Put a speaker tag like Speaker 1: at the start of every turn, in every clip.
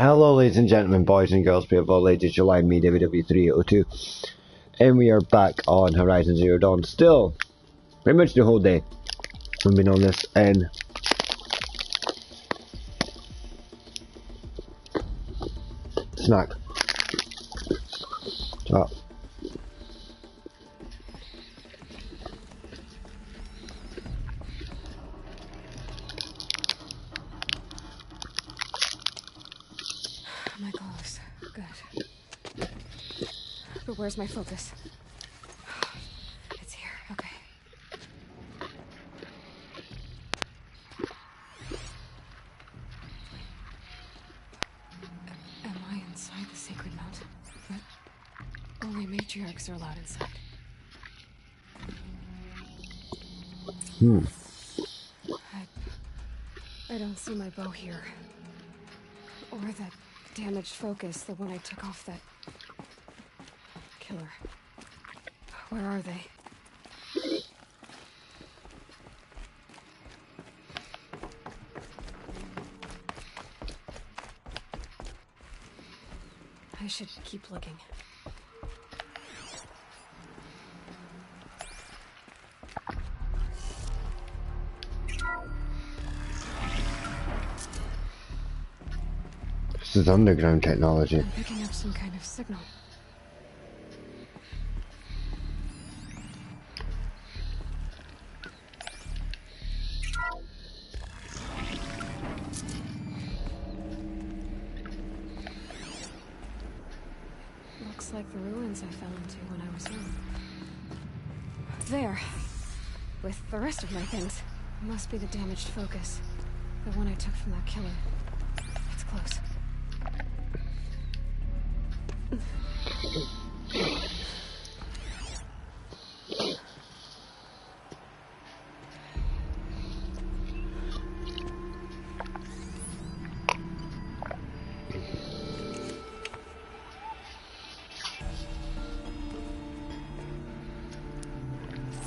Speaker 1: Hello ladies and gentlemen, boys and girls, people of all ages, July me, WW302, and we are back on Horizon Zero Dawn, still, pretty much the whole day, we've been on this, and snack, oh.
Speaker 2: My goals. Good. But where's my focus? It's here. Okay. Am I inside the sacred mountain? But only matriarchs are allowed inside. I don't see my bow here. Or that damaged focus, the one I took off that killer. Where are they? I should keep looking.
Speaker 1: This is underground technology.
Speaker 2: I'm picking up some kind of signal. Looks like the ruins I fell into when I was young. There. With the rest of my things. Must be the damaged focus. The one I took from that killer. It's close.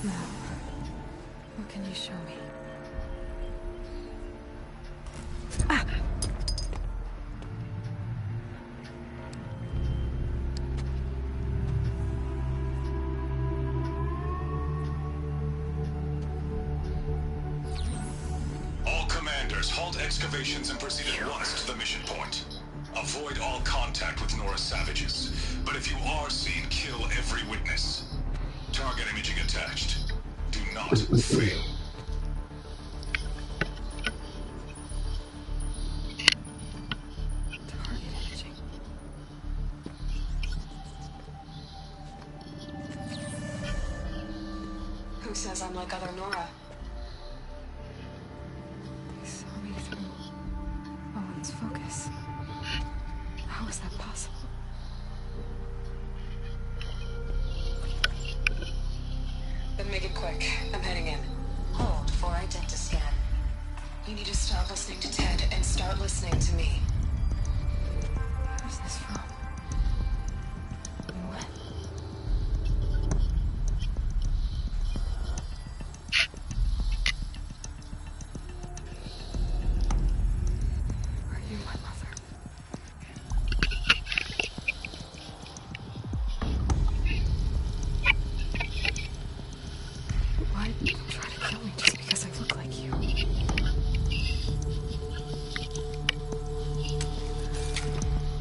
Speaker 2: Now, what can you show me?
Speaker 3: Halt excavations and proceed at once to the mission point. Avoid all contact with Nora's savages, but if you are seen, kill every witness. Target imaging attached. Do not fail.
Speaker 2: Target imaging.
Speaker 4: Who says I'm like other Nora?
Speaker 2: Focus. How is that possible?
Speaker 4: Then make it quick. I'm heading in. Hold for identiscan. You need to stop listening to Ted and start listening to me.
Speaker 2: Where's this from? And when?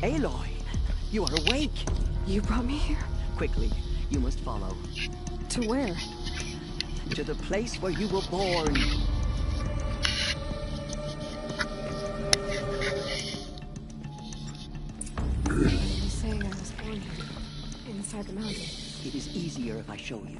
Speaker 5: Aloy, you are awake.
Speaker 2: You brought me here?
Speaker 5: Quickly, you must follow.
Speaker 2: To where?
Speaker 5: To the place where you were born.
Speaker 2: Are you saying I was born here? Inside the mountain?
Speaker 5: It is easier if I show you.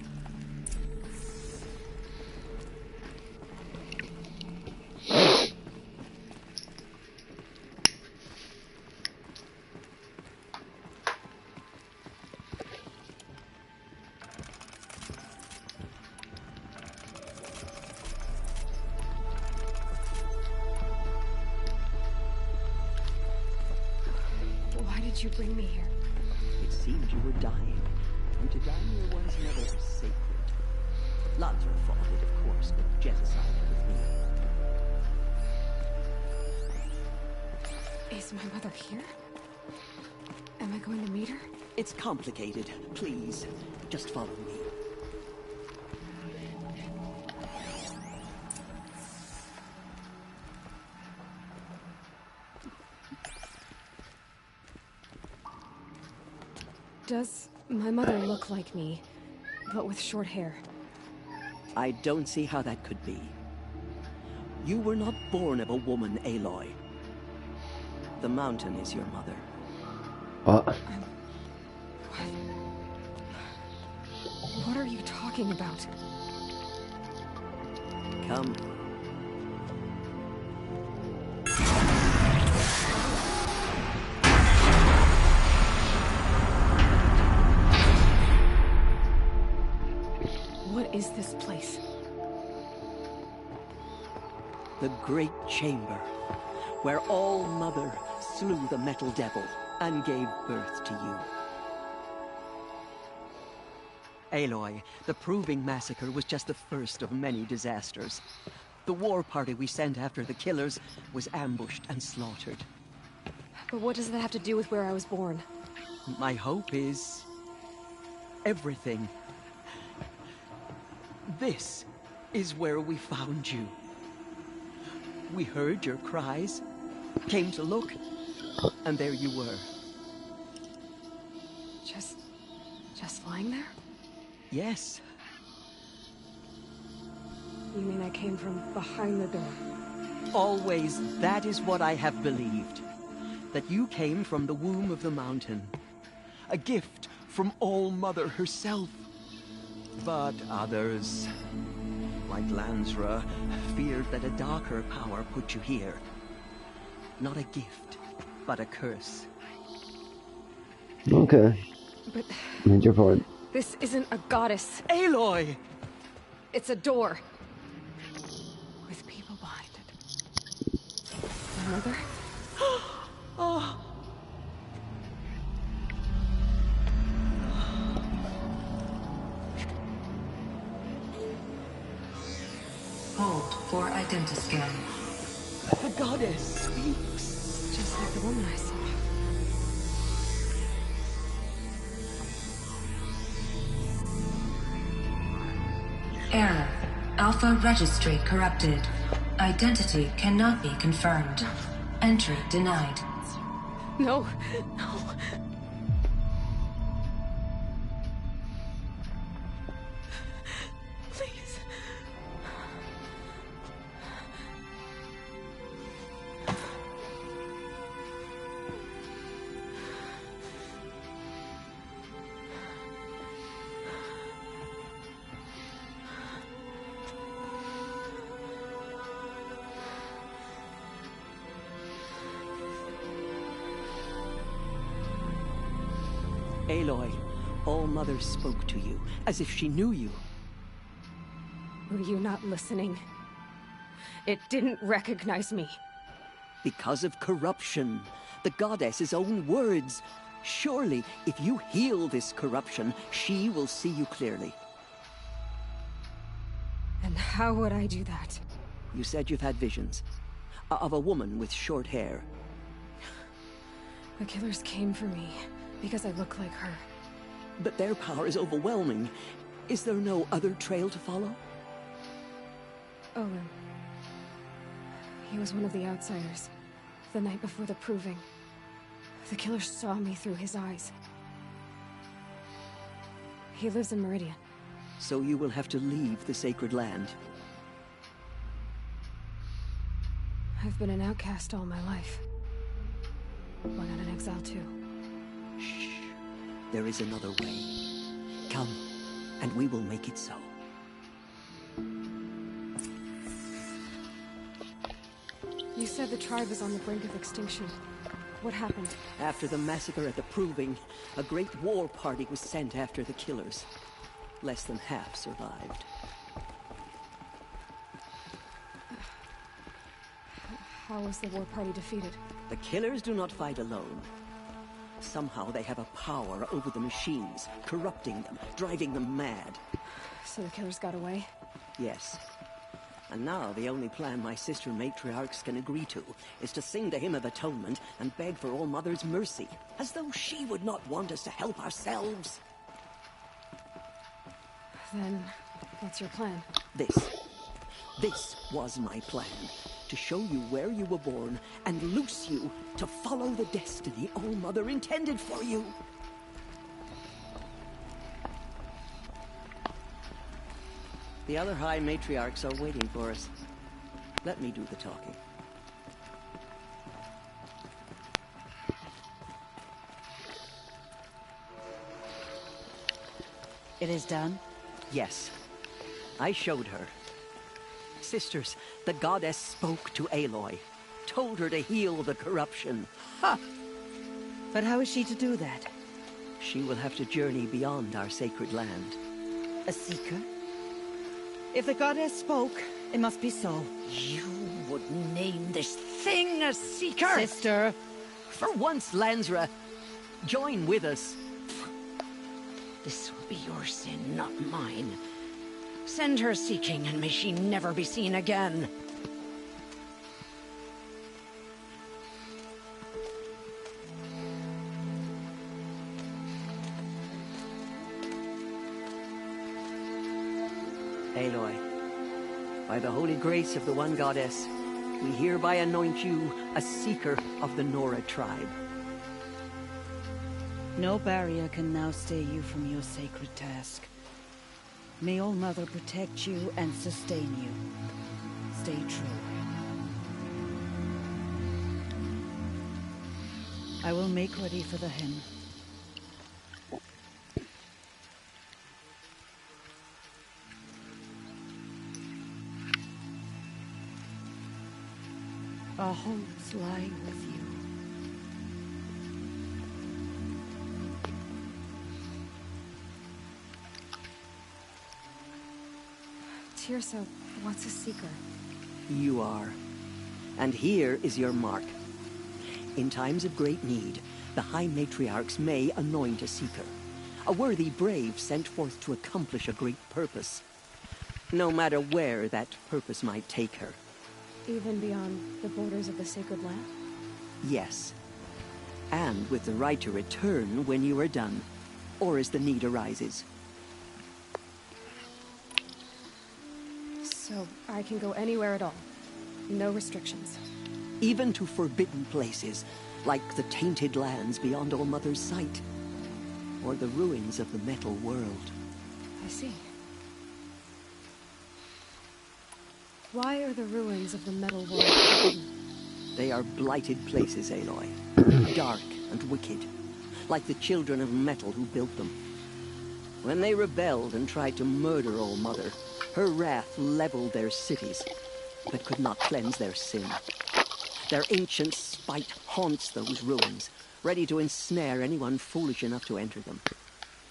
Speaker 2: Why did you bring me here?
Speaker 5: It seemed you were dying, and to die near one's mother is sacred. Lanza fought it, of course, but Jezza sided with me.
Speaker 2: Is my mother here? Am I going to meet her?
Speaker 5: It's complicated. Please, just follow me.
Speaker 2: Does my mother look like me, but with short hair?
Speaker 5: I don't see how that could be. You were not born of a woman, Aloy. The mountain is your mother.
Speaker 1: What?
Speaker 2: What are you talking about?
Speaker 5: Come.
Speaker 2: What is this place?
Speaker 5: The Great Chamber, where All Mother slew the Metal Devil and gave birth to you. Aloy, the Proving Massacre was just the first of many disasters. The war party we sent after the killers was ambushed and slaughtered.
Speaker 2: But what does that have to do with where I was born?
Speaker 5: My hope is... everything. This is where we found you. We heard your cries, came to look, and there you were.
Speaker 2: Just lying there?
Speaker 5: Yes.
Speaker 2: You mean I came from behind the door?
Speaker 5: Always, that is what I have believed. That you came from the womb of the mountain. A gift from All Mother herself. But others, like Lansra, feared that a darker power put you here. Not a gift, but a curse.
Speaker 1: Okay.
Speaker 2: But
Speaker 1: Made your point.
Speaker 2: this isn't a goddess.
Speaker 5: Aloy!
Speaker 2: It's a door. With people behind it. My mother?
Speaker 5: Oh.
Speaker 4: Hold for identiscan.
Speaker 5: The goddess speaks.
Speaker 2: Just like the woman I saw.
Speaker 6: Error. Alpha registry corrupted. Identity cannot be confirmed. Entry denied.
Speaker 2: No, no. Please.
Speaker 5: Aloy, All Mother spoke to you, as if she knew you.
Speaker 2: Were you not listening? It didn't recognize me.
Speaker 5: Because of corruption. The goddess's own words. Surely, if you heal this corruption, she will see you clearly.
Speaker 2: And how would I do that?
Speaker 5: You said you've had visions. Of a woman with short hair.
Speaker 2: The killers came for me because I look like her.
Speaker 5: But their power is overwhelming. Is there no other trail to follow?
Speaker 2: Owen. He was one of the outsiders. The night before the Proving. The killers saw me through his eyes. He lives in Meridian.
Speaker 5: So you will have to leave the sacred land.
Speaker 2: I've been an outcast all my life. One and an exile too.
Speaker 5: Shh. There is another way. Come, and we will make it so.
Speaker 2: You said the tribe is on the brink of extinction. What happened?
Speaker 5: After the massacre at the Proving, a great war party was sent after the killers. Less than half survived.
Speaker 2: How was the war party defeated?
Speaker 5: The killers do not fight alone. Somehow they have a power over the machines, corrupting them, driving them mad.
Speaker 2: So the killers got away?
Speaker 5: Yes. And now the only plan my sister matriarchs can agree to is to sing the Hymn of Atonement and beg for All Mother's mercy, as though she would not want us to help ourselves.
Speaker 2: Then, what's your plan?
Speaker 5: This was my plan. To show you where you were born and loose you to follow the destiny All Mother intended for you. The other High Matriarchs are waiting for us. Let me do the talking.
Speaker 7: It is done?
Speaker 5: Yes. I showed her. Sisters, the goddess spoke to Aloy. Told her to heal the corruption.
Speaker 7: Ha! But how is she to do that?
Speaker 5: She will have to journey beyond our sacred land.
Speaker 7: A seeker? If the goddess spoke, it must be so.
Speaker 8: You would name this thing a seeker?
Speaker 7: Sister!
Speaker 5: For once, Lansra, join with us.
Speaker 8: This will be your sin, not mine. Send her seeking, and may she never be seen again.
Speaker 5: Aloy, by the holy grace of the one goddess, we hereby anoint you a seeker of the Nora tribe.
Speaker 7: No barrier can now stay you from your sacred task. May All Mother protect you and sustain you. Stay true. I will make ready for the hymn. Our homes lie with you.
Speaker 2: Tirsa, what's a seeker?
Speaker 5: You are. And here is your mark. In times of great need, the High Matriarchs may anoint a seeker. A worthy brave sent forth to accomplish a great purpose. No matter where that purpose might take her.
Speaker 2: Even beyond the borders of the sacred land?
Speaker 5: Yes. And with the right to return when you are done, or as the need arises.
Speaker 2: So I can go anywhere at all? No restrictions?
Speaker 5: Even to forbidden places, like the tainted lands beyond All Mother's sight, or the ruins of the metal world.
Speaker 2: I see. Why are the ruins of the metal world forbidden?
Speaker 5: They are blighted places, Aloy. Dark and wicked, like the children of metal who built them. When they rebelled and tried to murder All Mother, her wrath leveled their cities, but could not cleanse their sin. Their ancient spite haunts those ruins, ready to ensnare anyone foolish enough to enter them.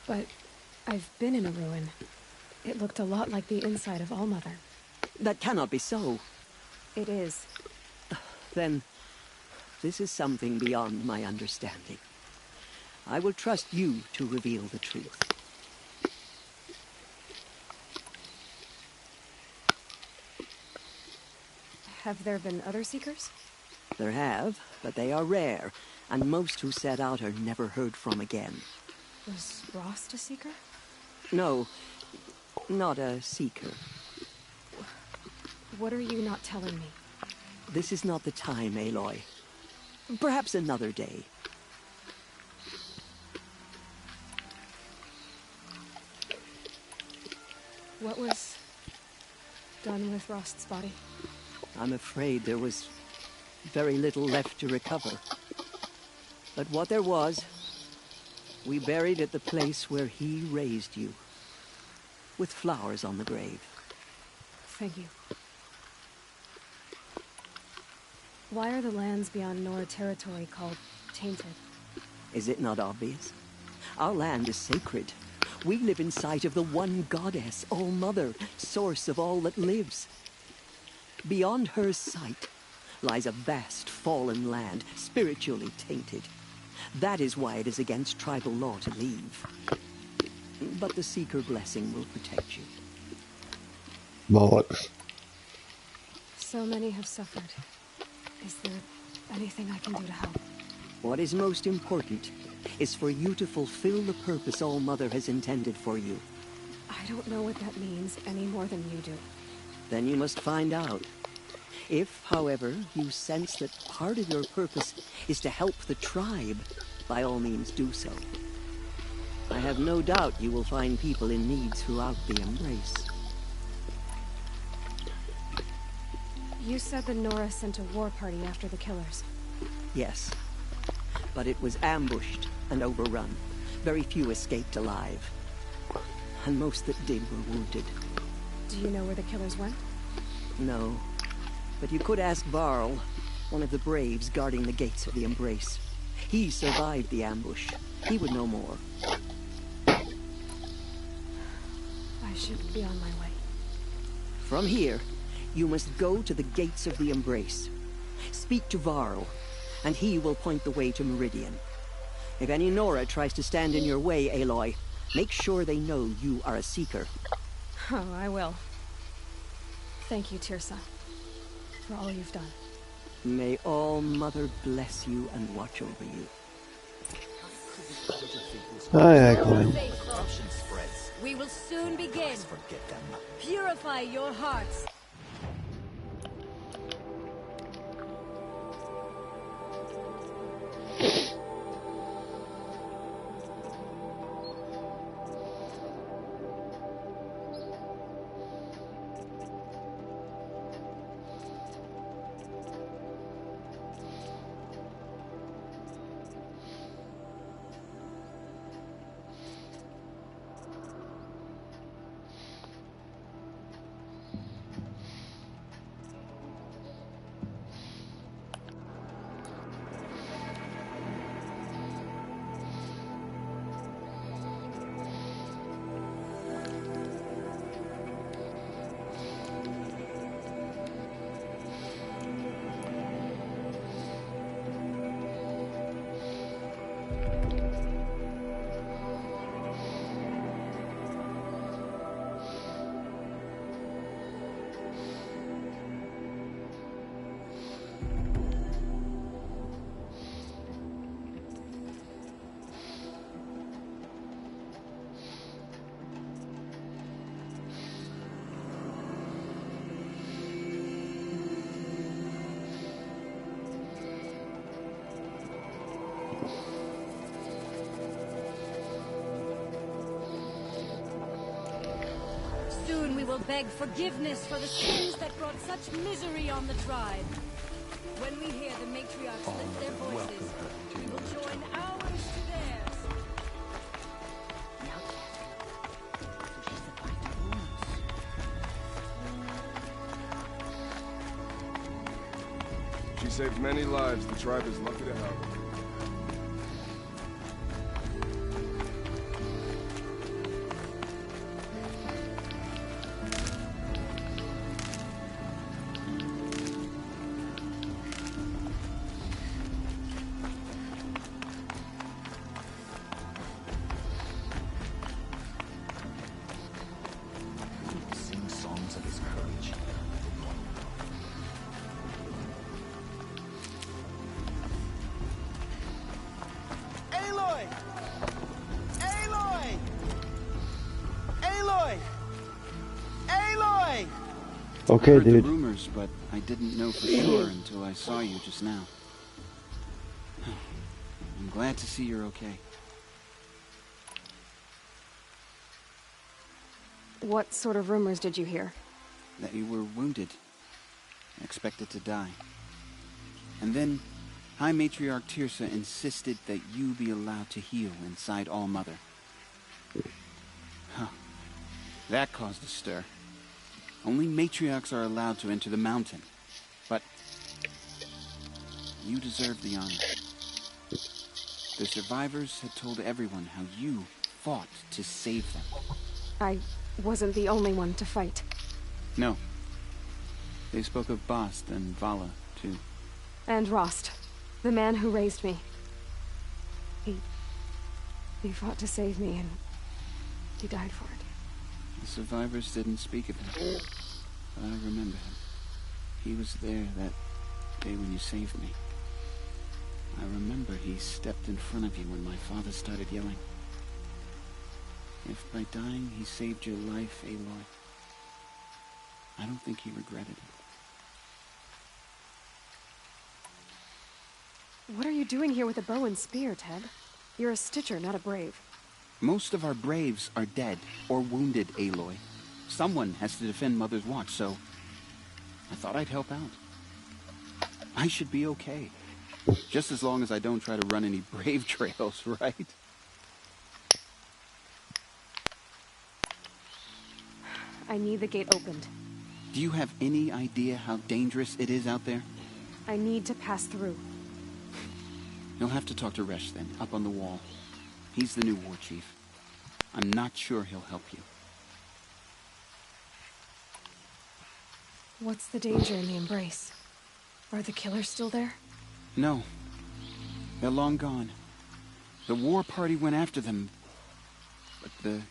Speaker 2: But I've been in a ruin. It looked a lot like the inside of All Mother.
Speaker 5: That cannot be so.
Speaker 2: It is.
Speaker 5: Then, this is something beyond my understanding. I will trust you to reveal the truth.
Speaker 2: Have there been other seekers?
Speaker 5: There have, but they are rare, and most who set out are never heard from again.
Speaker 2: Was Rost a seeker?
Speaker 5: No, not a seeker.
Speaker 2: What are you not telling me?
Speaker 5: This is not the time, Aloy. Perhaps another day.
Speaker 2: What was done with Rost's body?
Speaker 5: I'm afraid there was very little left to recover. But what there was, we buried at the place where he raised you, with flowers on the grave.
Speaker 2: Thank you. Why are the lands beyond Nora territory called tainted?
Speaker 5: Is it not obvious? Our land is sacred. We live in sight of the one goddess, All Mother, source of all that lives. Beyond her sight lies a vast fallen land, spiritually tainted. That is why it is against tribal law to leave. But the Seeker blessing will protect you.
Speaker 1: Bollocks.
Speaker 2: So many have suffered. Is there anything I can do to help?
Speaker 5: What is most important is for you to fulfill the purpose All-Mother has intended for you.
Speaker 2: I don't know what that means any more than you do.
Speaker 5: Then you must find out. If, however, you sense that part of your purpose is to help the tribe, by all means do so. I have no doubt you will find people in need throughout the Embrace.
Speaker 2: You said that Nora sent a war party after the killers.
Speaker 5: Yes. But it was ambushed and overrun. Very few escaped alive. And most that did were wounded.
Speaker 2: Do you know where the killers went?
Speaker 5: No. But you could ask Varl, one of the braves guarding the gates of the Embrace. He survived the ambush. He would know more.
Speaker 2: I should be on my way.
Speaker 5: From here, you must go to the gates of the Embrace. Speak to Varl, and he will point the way to Meridian. If any Nora tries to stand in your way, Aloy, make sure they know you are a Seeker.
Speaker 2: Oh, I will. Thank you, Tirsa, for all you've done.
Speaker 5: May All-Mother bless you and watch over you.
Speaker 1: Aye, Colin.
Speaker 9: Corruption spreads.
Speaker 10: We will soon begin.
Speaker 9: Forget them.
Speaker 10: Purify your hearts. Soon we will beg forgiveness for the sins that brought such misery on the tribe. When we hear the matriarchs lift their voices, we will join ours to theirs.
Speaker 11: She saved many lives. The tribe is lucky to have her.
Speaker 9: Sing songs of his courage.
Speaker 12: Aloy! Aloy! Aloy! Aloy!
Speaker 1: Okay,
Speaker 13: I heard
Speaker 1: dude.
Speaker 13: the rumors, but I didn't know for sure until I saw you just now. I'm glad to see you're okay.
Speaker 2: What sort of rumors did you hear?
Speaker 13: That you were wounded, expected to die. And then High Matriarch Tirsa insisted that you be allowed to heal inside All-Mother. Huh. That caused a stir. Only matriarchs are allowed to enter the mountain. But you deserve the honor. The survivors had told everyone how you fought to save them.
Speaker 2: I wasn't the only one to fight.
Speaker 13: No. They spoke of Bast and Vala, too.
Speaker 2: And Rost, the man who raised me. He fought to save me, and he died for it.
Speaker 13: The survivors didn't speak of him, but I remember him. He was there that day when you saved me. I remember he stepped in front of you when my father started yelling. If by dying he saved your life, Aloy, I don't think he regretted it.
Speaker 2: What are you doing here with a bow and spear, Ted? You're a Stitcher, not a Brave.
Speaker 13: Most of our Braves are dead or wounded, Aloy. Someone has to defend Mother's Watch, so I thought I'd help out. I should be okay. Just as long as I don't try to run any Brave trails, right?
Speaker 2: I need the gate opened.
Speaker 13: Do you have any idea how dangerous it is out there?
Speaker 2: I need to pass through.
Speaker 13: You'll have to talk to Resh then, up on the wall. He's the new war chief. I'm not sure he'll help you.
Speaker 2: What's the danger in the Embrace? Are the killers still there?
Speaker 13: No. They're long gone. The war party went after them, but the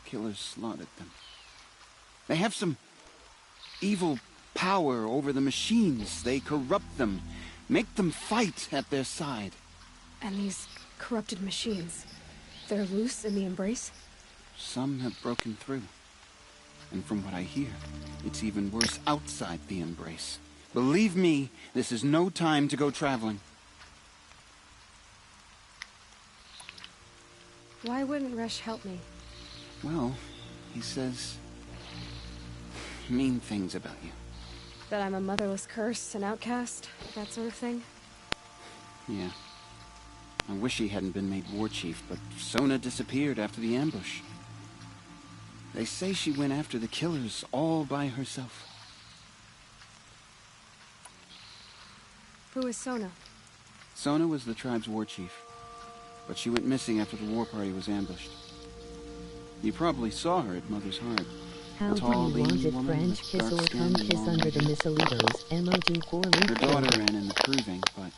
Speaker 13: killers slaughtered them. They have some evil power over the machines. They corrupt them, make them fight at their side.
Speaker 2: And these corrupted machines, they're loose in the Embrace?
Speaker 13: Some have broken through. And from what I hear, it's even worse outside the Embrace. Believe me, this is no time to go traveling.
Speaker 2: Why wouldn't Resh help me?
Speaker 13: Well, he says mean things about you.
Speaker 2: That I'm a motherless curse, an outcast, that sort of thing?
Speaker 13: Yeah. I wish he hadn't been made war chief, but Sona disappeared after the ambush. They say she went after the killers all by herself.
Speaker 2: Who is Sona?
Speaker 13: Sona was the tribe's war chief, but she went missing after the war party was ambushed. You probably saw her at Mother's Heart.
Speaker 14: How do you want it, French kiss or come kiss under the Missilitos, emoji 4 leaf.
Speaker 13: Her daughter ran in the proving, but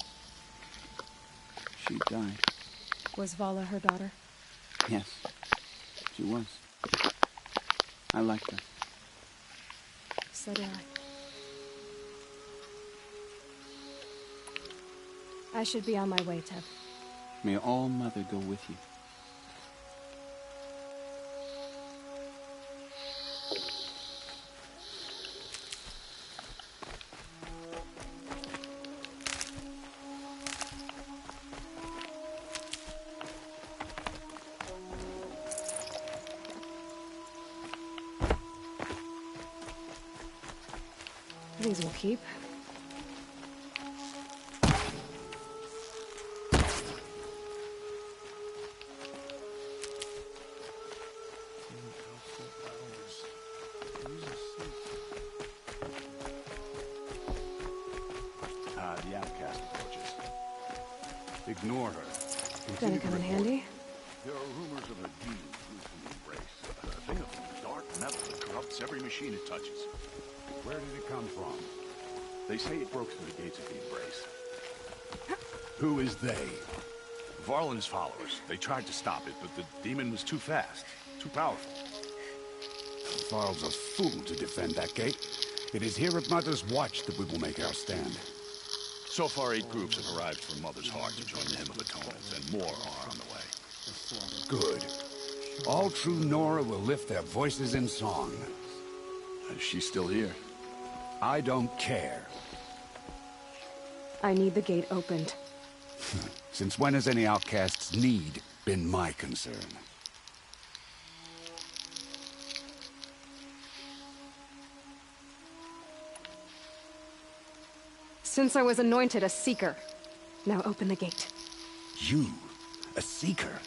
Speaker 13: she died.
Speaker 2: Was Vala her daughter?
Speaker 13: Yes, she was. I liked her.
Speaker 2: So did I. I should be on my way, Ted.
Speaker 13: May All Mother go with you.
Speaker 2: These will keep.
Speaker 3: The outcast approaches. Ignore her.
Speaker 2: Gonna come in handy?
Speaker 3: There are rumors of a demon loose in the Embrace. A thing of dark metal that corrupts every machine it touches. Where did it come from? They say it broke through the gates of the Embrace. Who is they? Varlin's followers. They tried to stop it, but the demon was too fast, too powerful.
Speaker 15: Varl's a fool to defend that gate. It is here at Mother's Watch that we will make our stand.
Speaker 3: So far, 8 groups have arrived from Mother's Heart to join the Hymn of Atonement, and more are on the way.
Speaker 15: Good. All true Nora will lift their voices in song.
Speaker 3: Is she still here?
Speaker 15: I don't care.
Speaker 2: I need the gate opened.
Speaker 15: Since when has any outcast's need been my concern?
Speaker 2: Since I was anointed a Seeker. Now open the gate.
Speaker 15: You? A Seeker?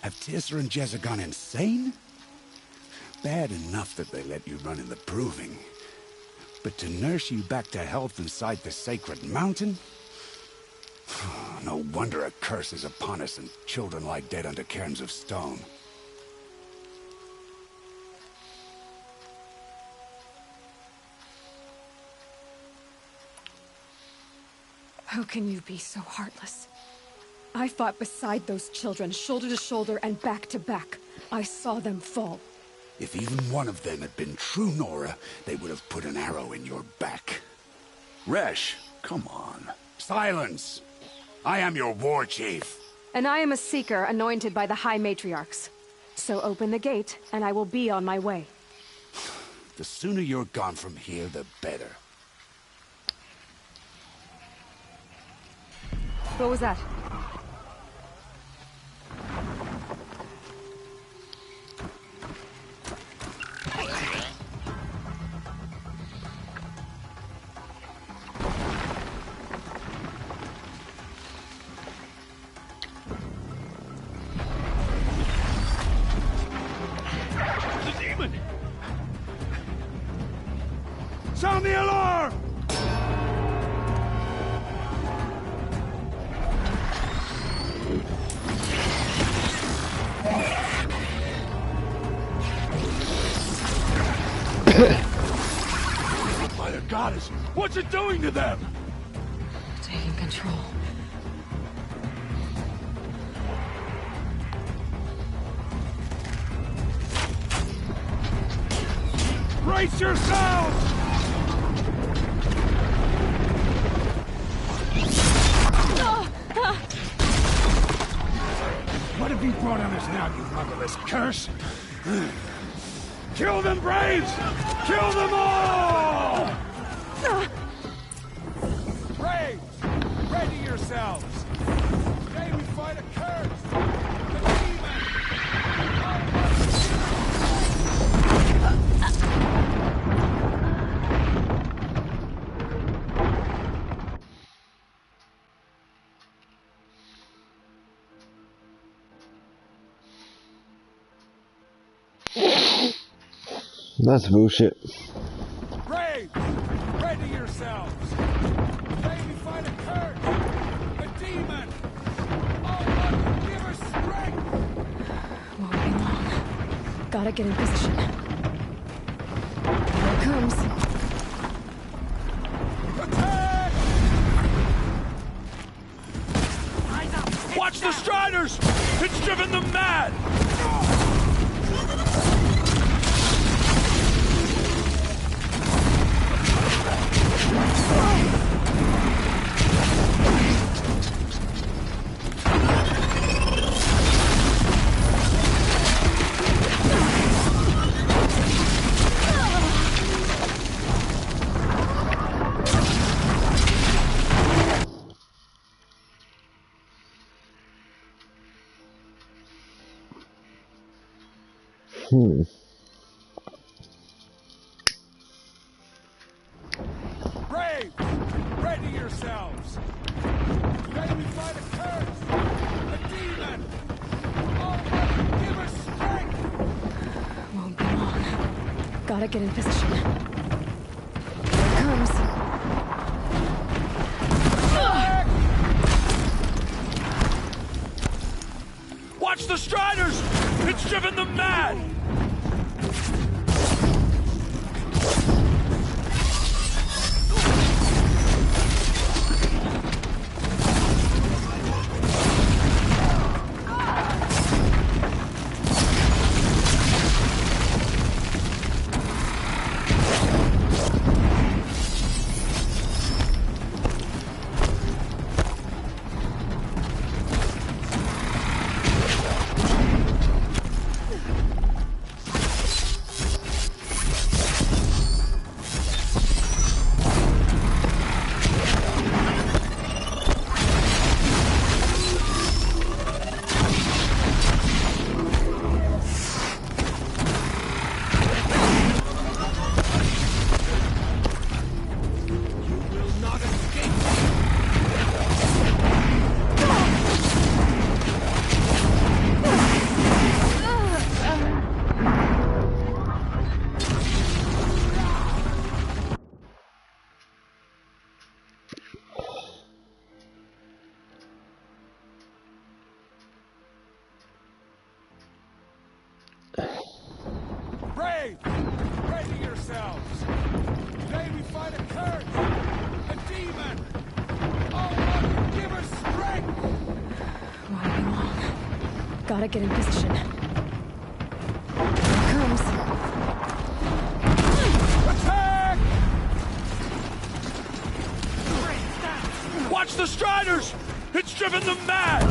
Speaker 15: Have Tirsa and Jezza gone insane? Bad enough that they let you run in the Proving. But to nurse you back to health inside the sacred mountain? No wonder a curse is upon us and children lie dead under cairns of stone.
Speaker 2: How can you be so heartless? I fought beside those children, shoulder to shoulder and back to back. I saw them fall.
Speaker 15: If even one of them had been true Nora, they would have put an arrow in your back. Resh, come on. Silence! I am your war chief.
Speaker 2: And I am a seeker anointed by the High Matriarchs. So open the gate, and I will be on my way.
Speaker 15: The sooner you're gone from here, the better.
Speaker 2: What was that?
Speaker 15: Sound the alarm! By the goddess, what's it doing to them?
Speaker 6: Taking control.
Speaker 15: Brace yourselves! What have you brought on us now, you motherless curse? Kill them, Braves! Kill them all!
Speaker 11: Braves! Ready yourselves! Today we fight a curse! The demon!
Speaker 1: That's bullshit.
Speaker 11: Braves! Ready yourselves! Today we fight a curse! The demon! Oh, Lord, give her strength!
Speaker 2: Won't be long. Gotta get in position. Here it comes.
Speaker 11: Attack!
Speaker 15: Watch the Striders! It's driven them mad!
Speaker 11: Braves! Ready yourselves! Today we fight a curse! The demon! Oh, Lord, give her strength!
Speaker 2: Won't be long. Gotta get in position. Here it comes.
Speaker 15: Watch the Striders! It's driven them mad!
Speaker 11: Braves! Ready yourselves! Today we fight a curse! A demon! Oh, Lord, give her strength!
Speaker 2: Won't be long. Gotta get in position. Here it comes.
Speaker 11: Attack! Watch the Striders! It's driven them mad!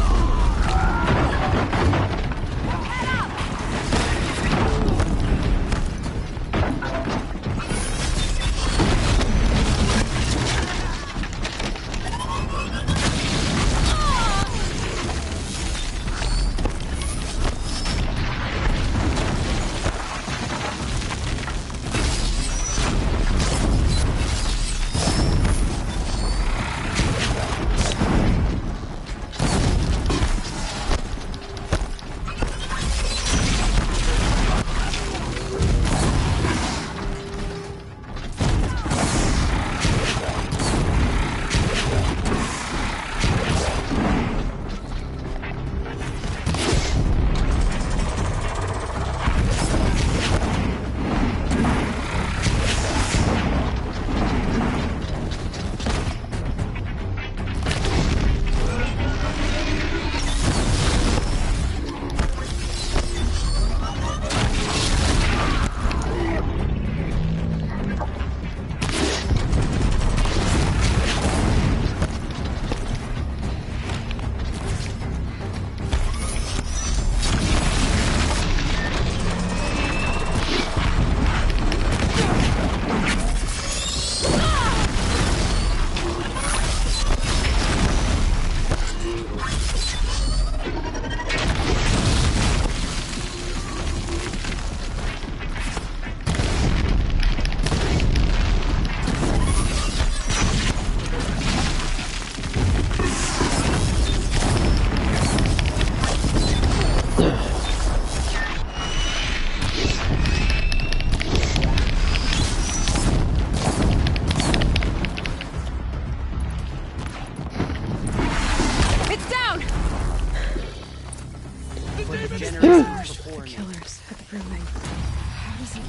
Speaker 2: The killers at the brewing. How does he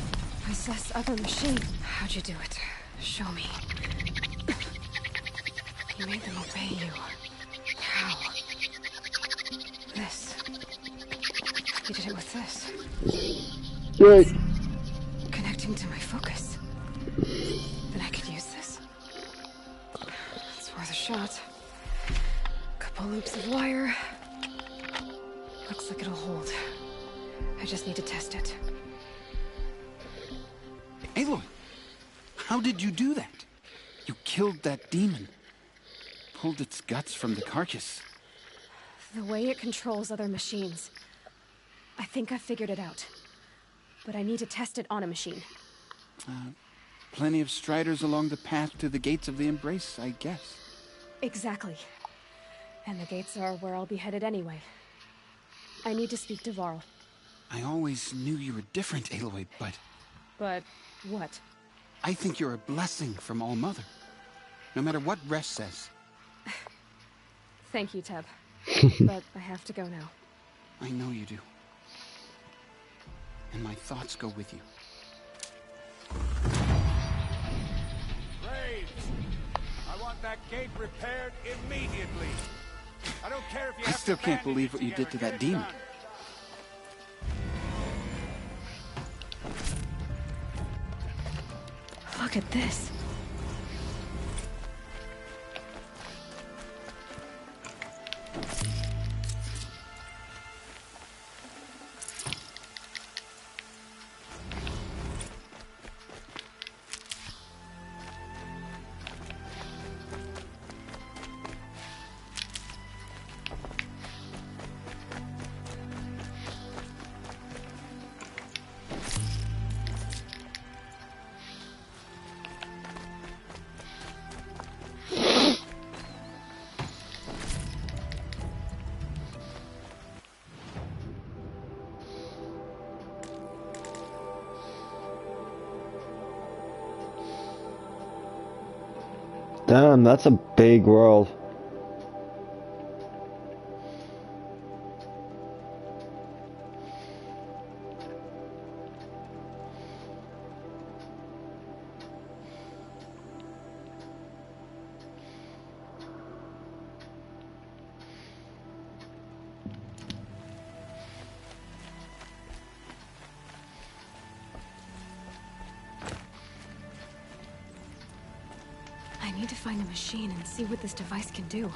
Speaker 2: possess other machines? How'd you do it? Show me. You made them obey you. How? This. You did it with this.
Speaker 1: Right.
Speaker 2: Connecting to my focus. Then I could use this. It's worth a shot. Couple loops of wire. Looks like it'll hold. I just need to test it.
Speaker 13: Aloy, how did you do that? You killed that demon. Pulled its guts from the carcass.
Speaker 2: The way it controls other machines. I think I figured it out. But I need to test it on a machine.
Speaker 13: Plenty of Striders along the path to the gates of the Embrace, I guess.
Speaker 2: Exactly. And the gates are where I'll be headed anyway. I need to speak to Varl.
Speaker 13: I always knew you were different, Aloy, but...
Speaker 2: But what?
Speaker 13: I think you're a blessing from All Mother. No matter what Resh says.
Speaker 2: Thank you, Teb. But I have to go now.
Speaker 13: I know you do. And my thoughts go with you.
Speaker 11: Graves! I want that gate repaired immediately. I don't care if you
Speaker 13: I
Speaker 11: have
Speaker 13: still
Speaker 11: to
Speaker 13: can't
Speaker 11: bandage
Speaker 13: believe
Speaker 11: it
Speaker 13: what you
Speaker 11: together.
Speaker 13: did to
Speaker 11: Get
Speaker 13: that
Speaker 11: it
Speaker 13: demon.
Speaker 11: done.
Speaker 2: Look at this.
Speaker 1: Damn, that's a big world.
Speaker 2: I need to find a machine and see what this device can do.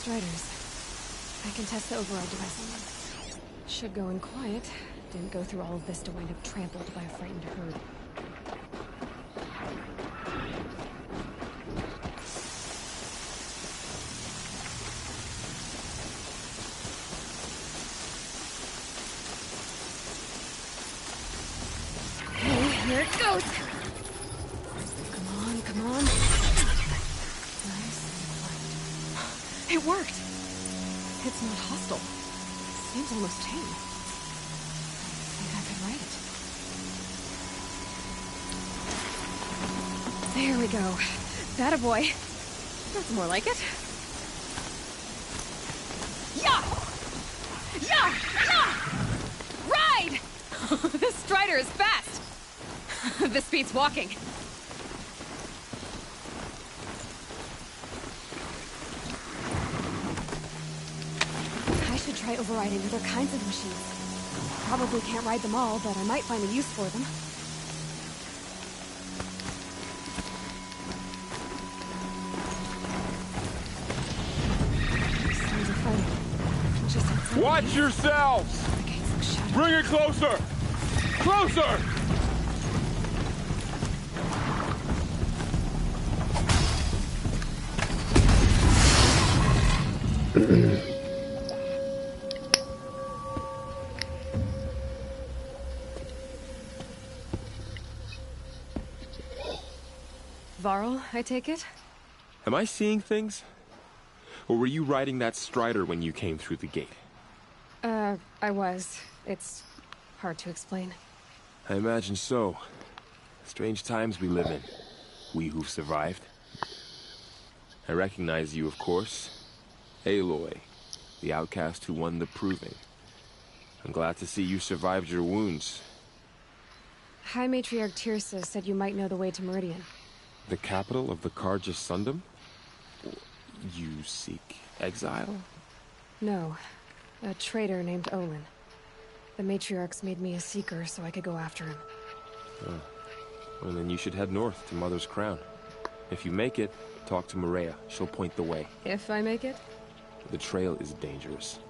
Speaker 2: Striders. I can test the override device on them. Should go in quiet. Didn't go through all of this to wind up trampled by a frightened herd. Okay, here it goes! Come on, come on. Nice and quiet. It worked! It's not hostile. Seems almost tame. I think I could ride it. There we go. That a boy. That's more like it. Yeah! Yeah! Yeah! Ride! This Strider is fast! This beats walking. I should try overriding other kinds of machines. Probably can't ride them all, but I might find a use for them. Sounds of fighting. Just outside.
Speaker 11: Watch yourselves! Bring it closer! Closer!
Speaker 2: Varl, I take it?
Speaker 16: Am I seeing things? Or were you riding that strider when you came through the gate?
Speaker 2: I was. It's hard to explain.
Speaker 16: I imagine so. Strange times we live in. We who've survived. I recognize you, of course. Aloy, the outcast who won the proving. I'm glad to see you survived your wounds.
Speaker 2: High Matriarch Tirsa said you might know the way to Meridian.
Speaker 16: The capital of the Carja Sundom? You seek exile?
Speaker 2: No. A traitor named Olin. The Matriarchs made me a seeker so I could go after him.
Speaker 16: Oh. Well, then you should head north to Mother's Crown. If you make it, talk to Maria. She'll point the way.
Speaker 2: If I make it?
Speaker 16: The trail is dangerous.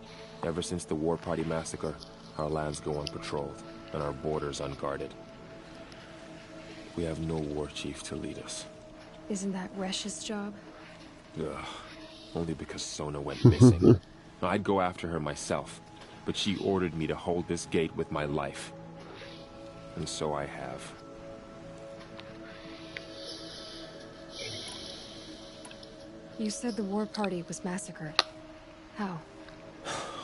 Speaker 16: Ever since the War Party massacre, our lands go unpatrolled, and our borders unguarded. We have no war chief to lead us.
Speaker 2: Isn't that Resh's job?
Speaker 16: Ugh. Only because Sona went missing. I'd go after her myself, but she ordered me to hold this gate with my life. And so I have.
Speaker 2: You said the War Party was massacred. How?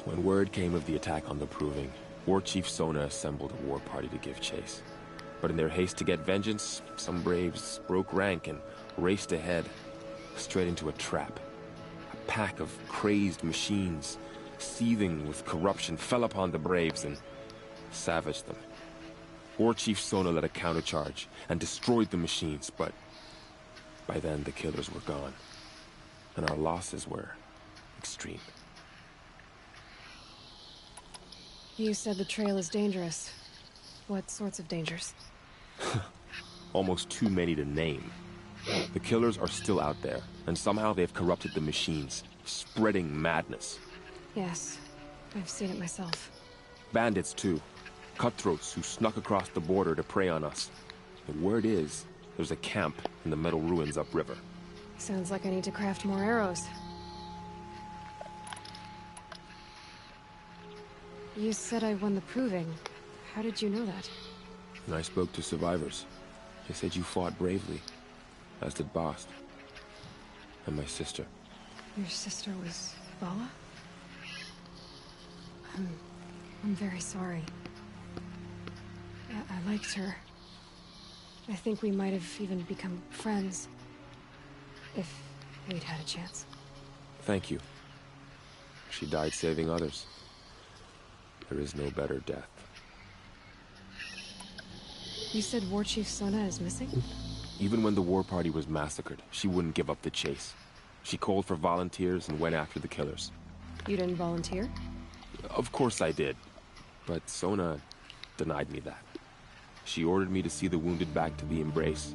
Speaker 16: When word came of the attack on the Proving, War Chief Sona assembled a war party to give chase. But in their haste to get vengeance, some braves broke rank and raced ahead, straight into a trap. A pack of crazed machines, seething with corruption, fell upon the braves and savaged them. War Chief Sona led a countercharge and destroyed the machines, but by then the killers were gone, and our losses were extreme.
Speaker 2: You said the trail is dangerous. What sorts of dangers?
Speaker 16: Almost too many to name. The killers are still out there, and somehow they've corrupted the machines, spreading madness.
Speaker 2: Yes, I've seen it myself.
Speaker 16: Bandits, too. Cutthroats who snuck across the border to prey on us. The word is, there's a camp in the metal ruins upriver.
Speaker 2: Sounds like I need to craft more arrows. You said I won the Proving. How did you know that?
Speaker 16: And I spoke to survivors. They said you fought bravely, as did Bast. And my sister.
Speaker 2: Your sister was Vala? I'm very sorry. I liked her. I think we might have even become friends. If we'd had a chance.
Speaker 16: Thank you. She died saving others. There is no better death.
Speaker 2: You said War Chief Sona is missing?
Speaker 16: Even when the war party was massacred, she wouldn't give up the chase. She called for volunteers and went after the killers.
Speaker 2: You didn't volunteer?
Speaker 16: Of course I did. But Sona denied me that. She ordered me to see the wounded back to the Embrace.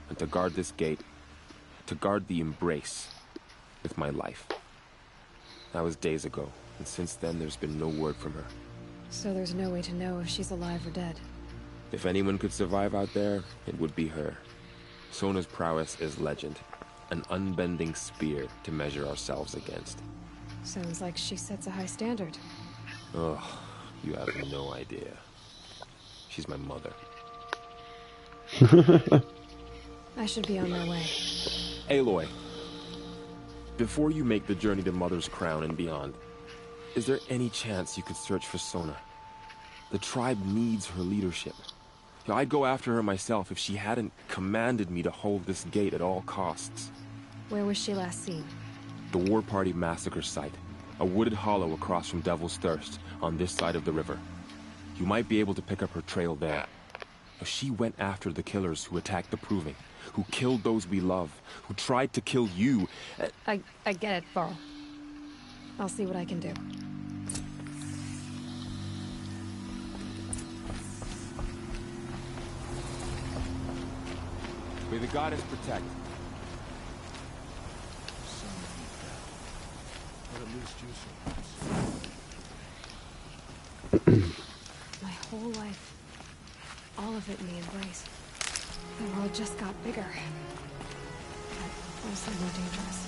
Speaker 16: And to guard this gate, to guard the Embrace with my life. That was days ago, and since then there's been no word from her.
Speaker 2: So there's no way to know if she's alive or dead.
Speaker 16: If anyone could survive out there, it would be her. Sona's prowess is legend, an unbending spear to measure ourselves against.
Speaker 2: Sounds like she sets a high standard.
Speaker 16: Ugh, you have no idea. She's my mother.
Speaker 2: I should be on my way.
Speaker 16: Aloy, before you make the journey to Mother's Crown and beyond, is there any chance you could search for Sona? The tribe needs her leadership. I'd go after her myself if she hadn't commanded me to hold this gate at all costs.
Speaker 2: Where was she last seen?
Speaker 16: The War Party massacre site. A wooded hollow across from Devil's Thirst, on this side of the river. You might be able to pick up her trail there. She went after the killers who attacked the Proving, who killed those we love, who tried to kill you.
Speaker 2: I get it, Varl. I'll see what I can do.
Speaker 16: May the goddess protect.
Speaker 2: My whole life, all of it in the Embrace. The world just got bigger, but also more dangerous.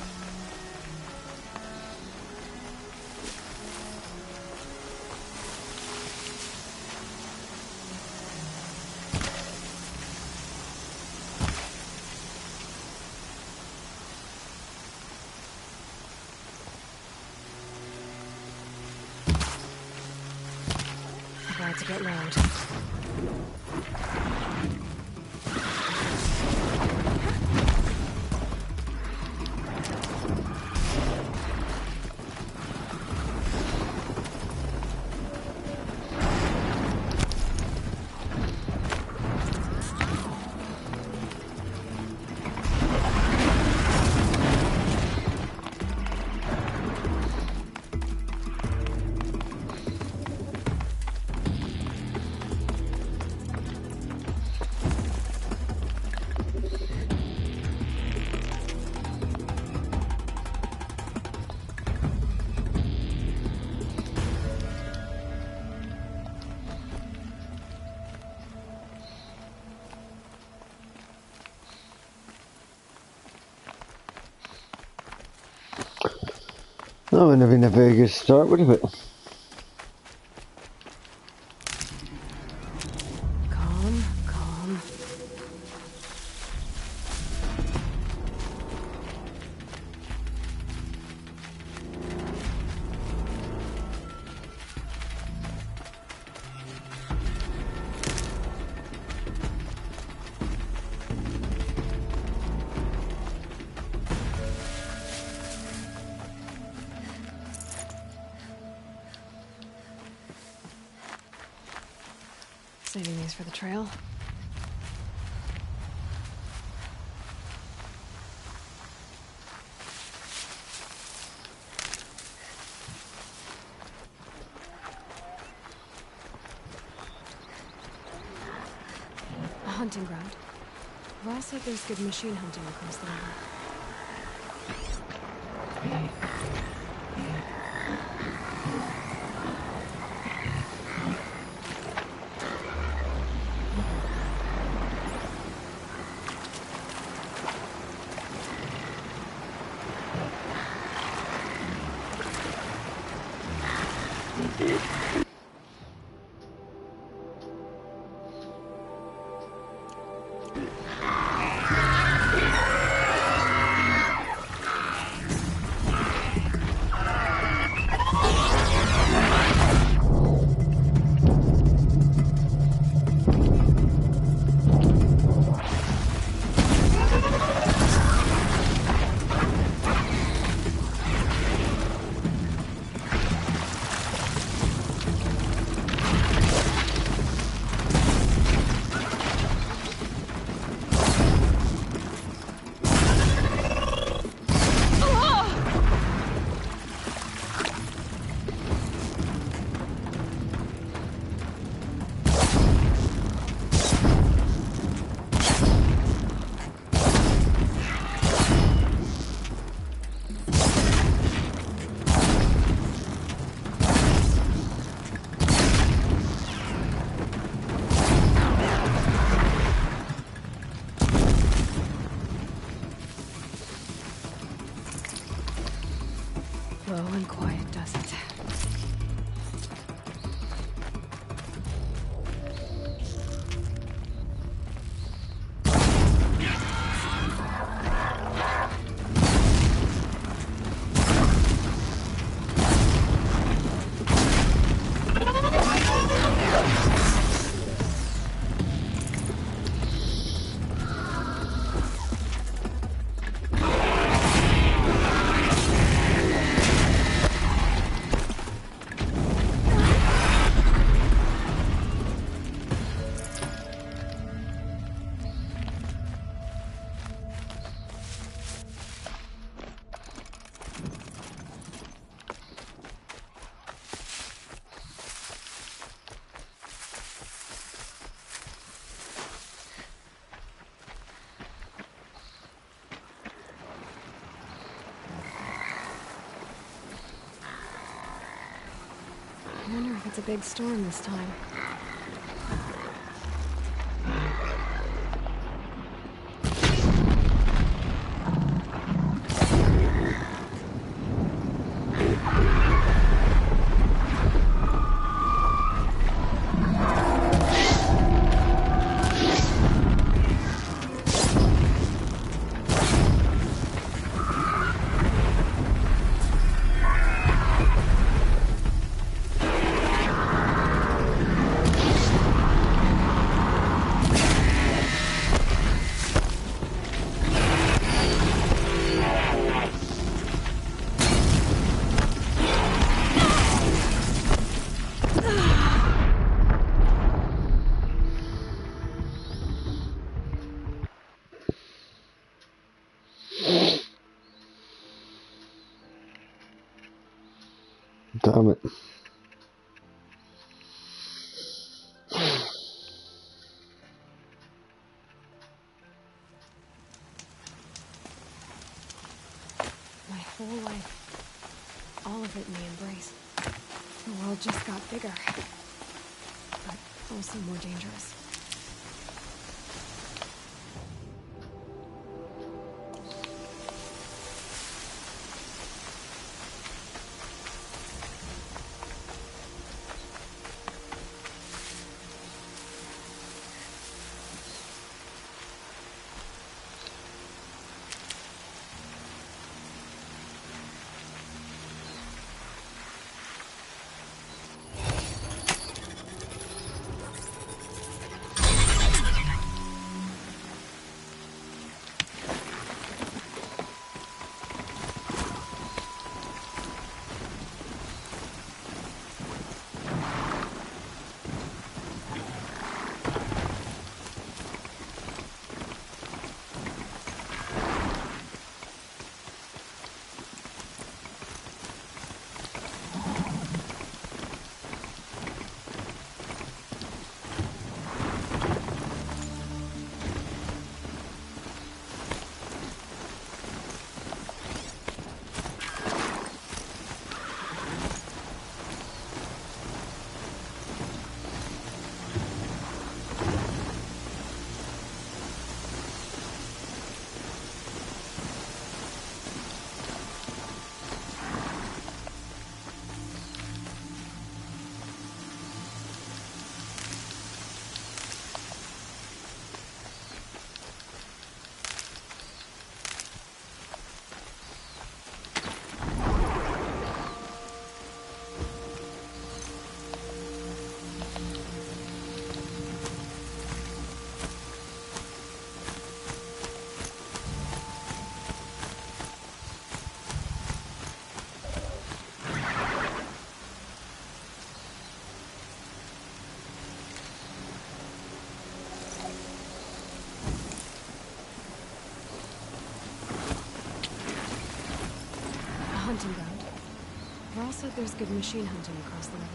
Speaker 2: about to get loud.
Speaker 1: That wouldn't have been a very good start, would it?
Speaker 2: Calm, calm. Saving these for the trail. A hunting ground. Val said there's good machine hunting across the river. Low and quiet does it. I wonder if it's a big storm this time.
Speaker 1: Damn it.
Speaker 2: My whole life, all of it in the embrace. The world just got bigger, but also more dangerous. Hunting ground. We're also there's good machine hunting across the river.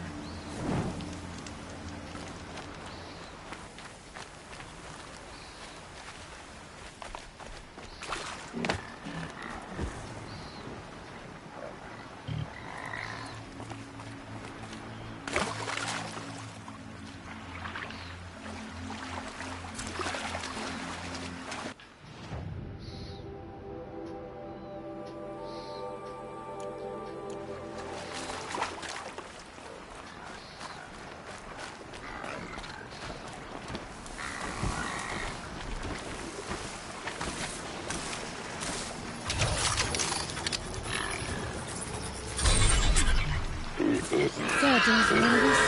Speaker 2: Does one of us?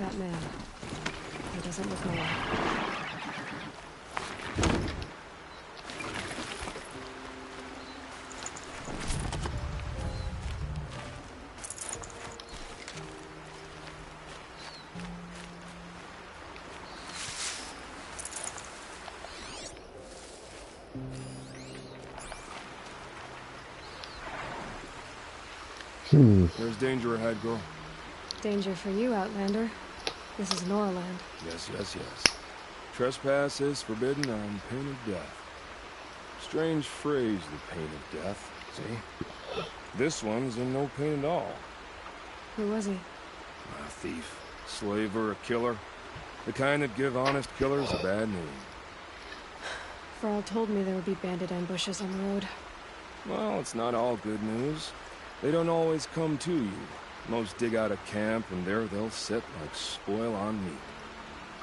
Speaker 2: That man. He doesn't look alive.
Speaker 16: There's danger ahead, girl.
Speaker 2: Danger for you, Outlander. This is Noraland.
Speaker 16: Yes, yes, yes. Trespass is forbidden on pain of death. Strange phrase, the pain of death. See? This one's in no pain at all.
Speaker 2: Who was he?
Speaker 16: A thief, slaver, a killer. The kind that give honest killers a bad name.
Speaker 2: Frall told me there would be bandit ambushes on the road.
Speaker 16: Well, it's not all good news. They don't always come to you. Most dig out a camp, and there they'll sit like spoil on meat.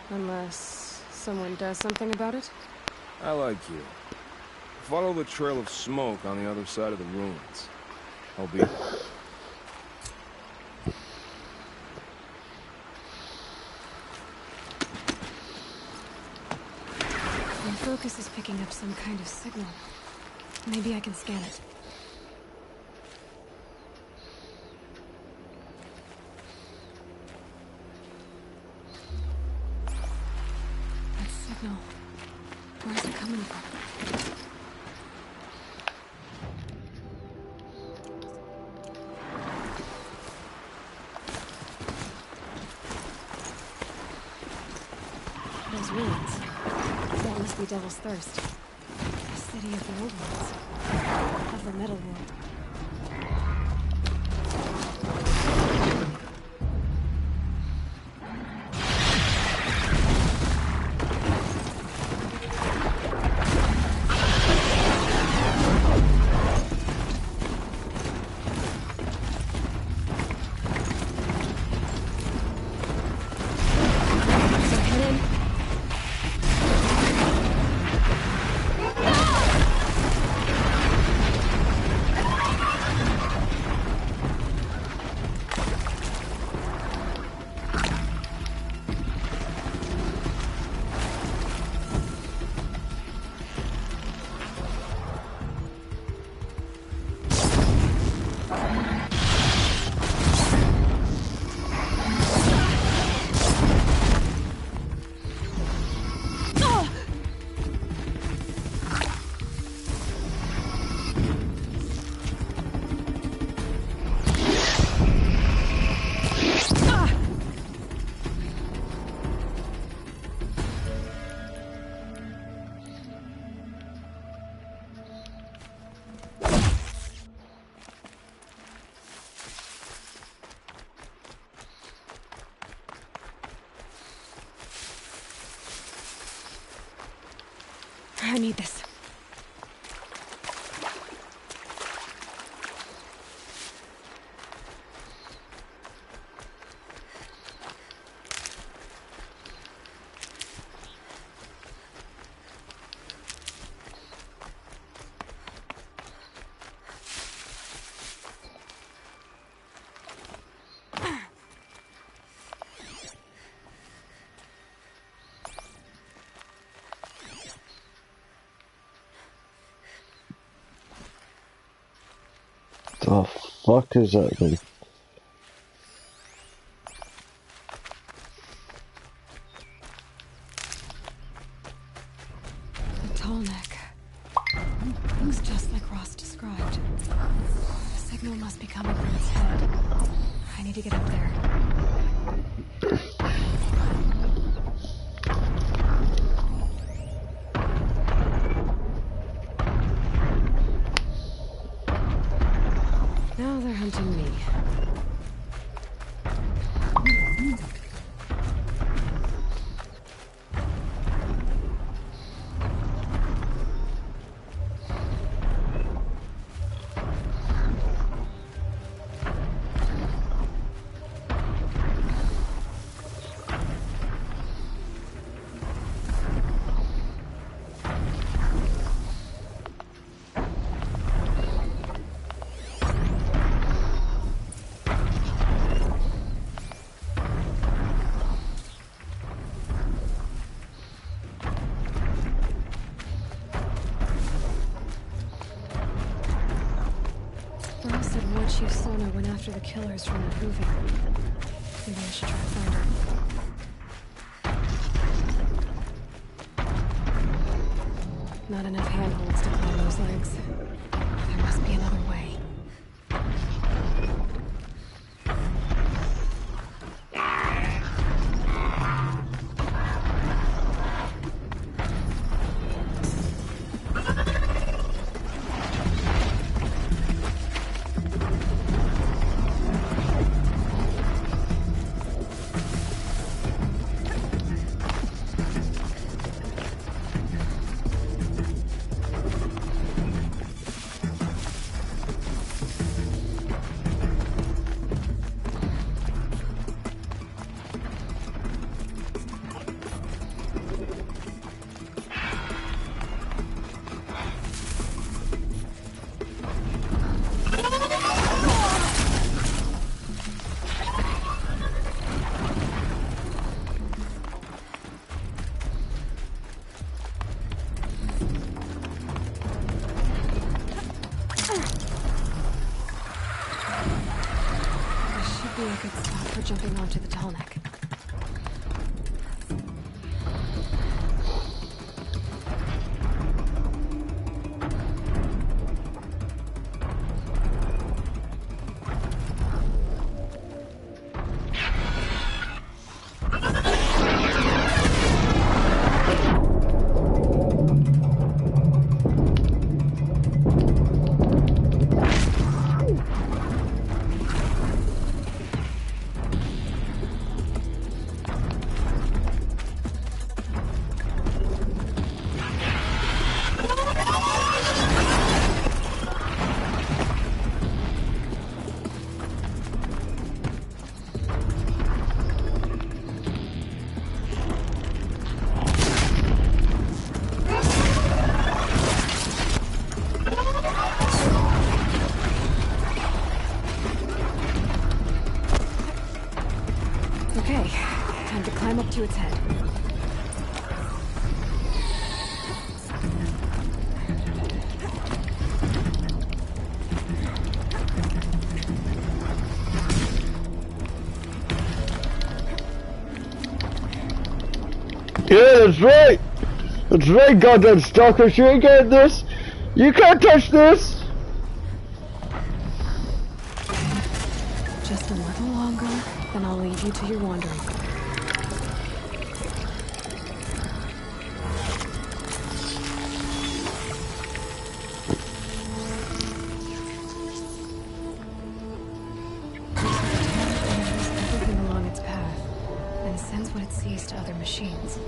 Speaker 2: Unless someone does something about it?
Speaker 16: I like you. Follow the trail of smoke on the other side of the ruins. I'll be there.
Speaker 2: My focus is picking up some kind of signal. Maybe I can scan it. That signal. Where's it coming from? Those ruins. That must be Devil's Thirst. The city of the old ones. Of the metal world. I need this.
Speaker 1: The fuck is that thing?
Speaker 2: The tall neck. Looks just like Ross described. The signal must be coming from its head. I need to get up there. Now they're hunting me. Ross said War Chief Sona went after the killers from the Proving. Maybe I should try to find her. Not enough handholds to climb those legs. There must be another way. Be a good spot for jumping onto the tall neck. Okay, time to climb up to its head.
Speaker 1: Yeah, that's right! That's right, goddamn stalker, you ain't getting this! You can't touch this!
Speaker 2: Just a little longer, then I'll leave you to your wandering. Everything along its path, and sends what it sees to other machines.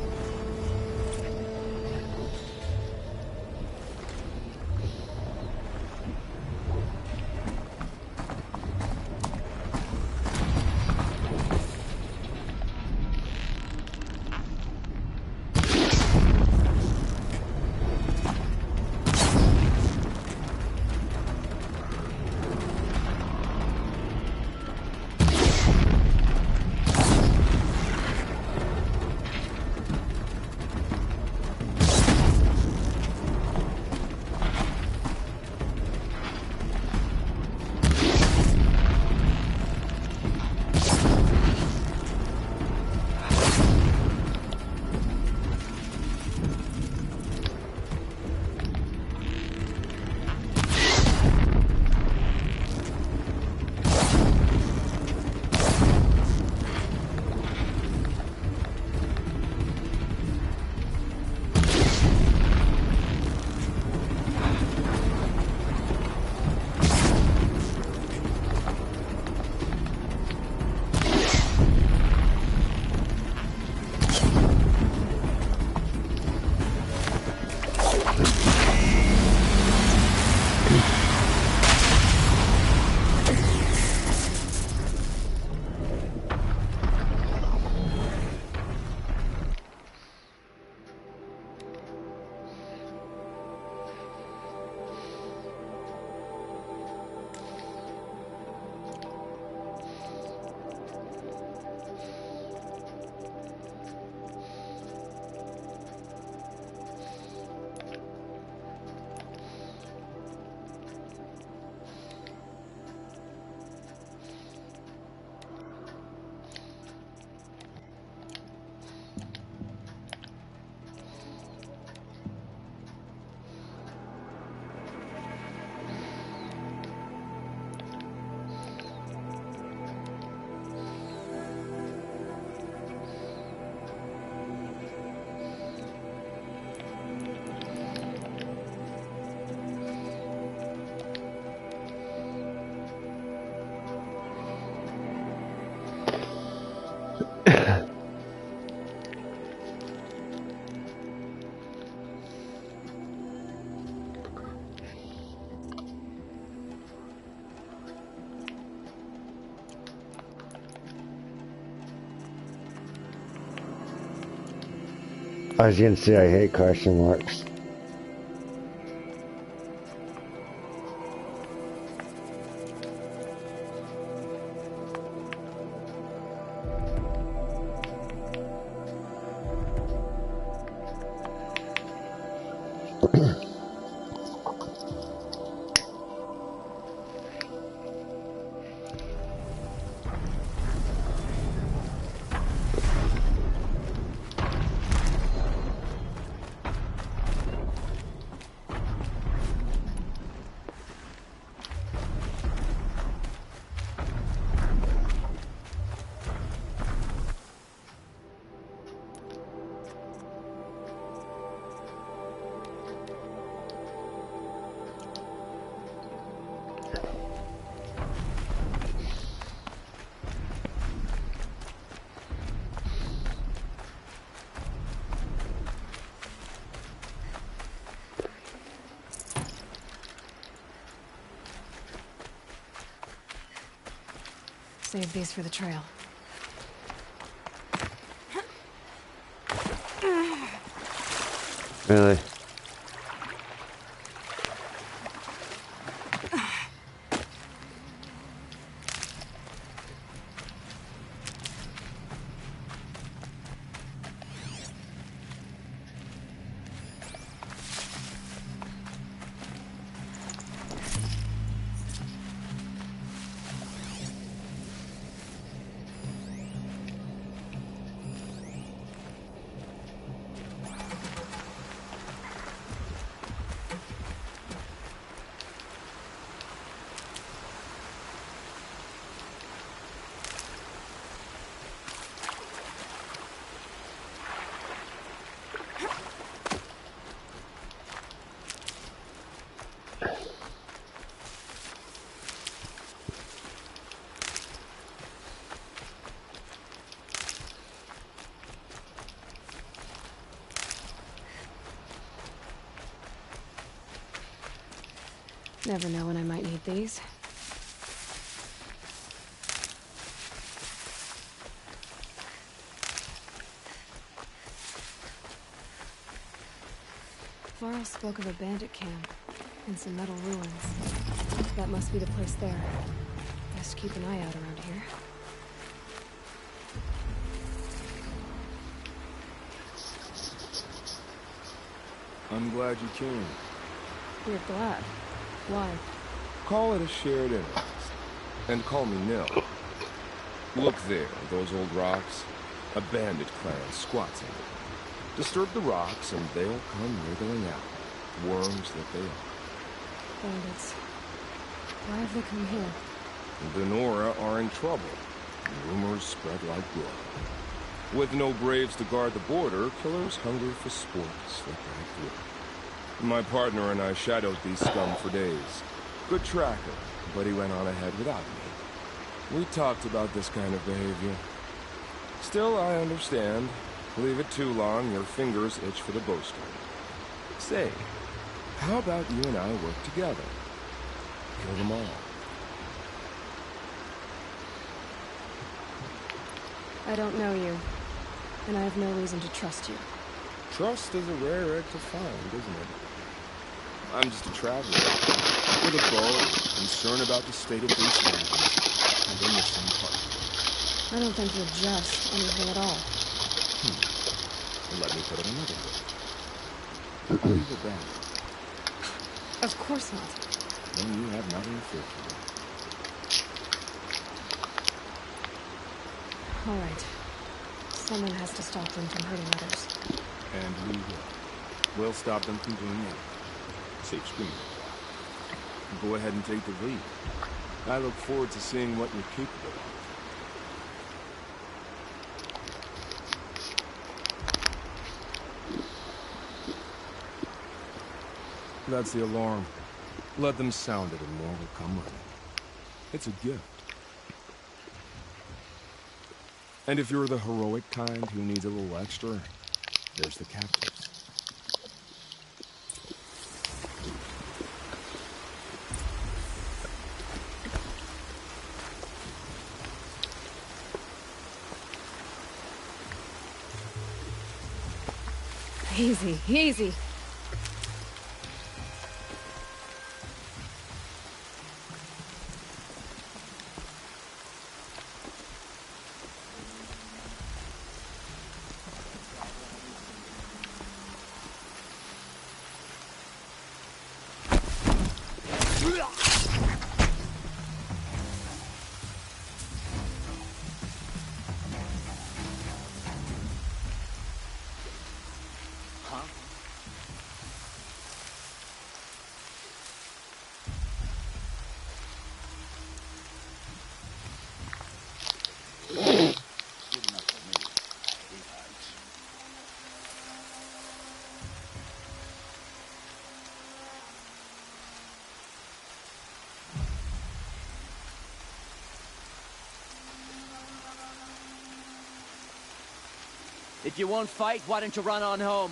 Speaker 1: As you can see, I hate question marks.
Speaker 2: Save these for the trail.
Speaker 1: Really?
Speaker 2: Never know when I might need these. Varl spoke of a bandit camp and some metal ruins. That must be the place there. Best keep an eye out around here.
Speaker 16: I'm glad you came.
Speaker 2: You're glad. Why?
Speaker 16: Call it a shared interest. And call me Nil. Look there, those old rocks. A bandit clan squats in them. Disturb the rocks and they'll come wriggling out. Worms that they are.
Speaker 2: Bandits. Why have they come here?
Speaker 16: The Nora are in trouble. Rumors spread like blood. With no braves to guard the border, killers hungry for sport slip right through. My partner and I shadowed these scum for days. Good tracker, but he went on ahead without me. We talked about this kind of behavior. Still, I understand. Leave it too long, your fingers itch for the bowstring. Say, how about you and I work together? Kill them all.
Speaker 2: I don't know you, and I have no reason to trust you.
Speaker 16: Trust is a rare egg to find, isn't it? I'm just a traveler, with a bow, concerned about the state of these lands, and a missing part.
Speaker 2: I don't think you're just anything at all.
Speaker 16: Let me put it another way. Are you the bandit?
Speaker 2: Of course not.
Speaker 16: Then you have nothing to fear from me.
Speaker 2: All right. Someone has to stop them from hurting others.
Speaker 16: And we will. We'll stop them from doing that. Safe screen. Go ahead and take the lead. I look forward to seeing what you're capable of. That's the alarm. Let them sound it and more will come running. It's a gift. And if you're the heroic kind who needs a little extra, there's the captives.
Speaker 2: Easy, easy.
Speaker 5: If you won't fight, why don't you run on home?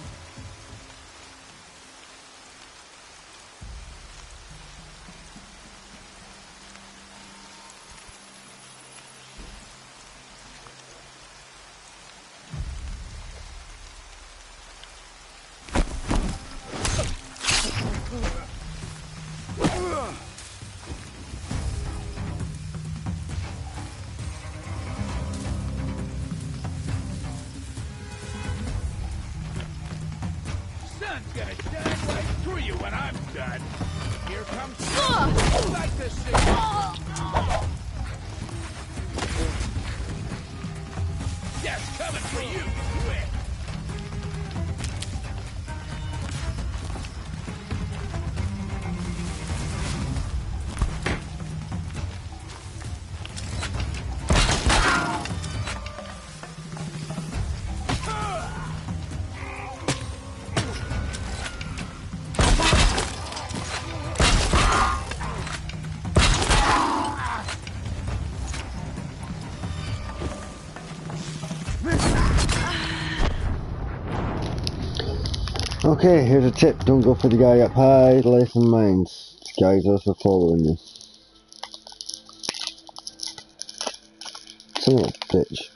Speaker 11: Sun's gonna shine right through you when I'm done. Here comes like this thing. Yes, coming for you, quick.
Speaker 1: Okay, here's a tip. Don't go for the guy up high, less than mines. This guy's also following you. Son of a bitch.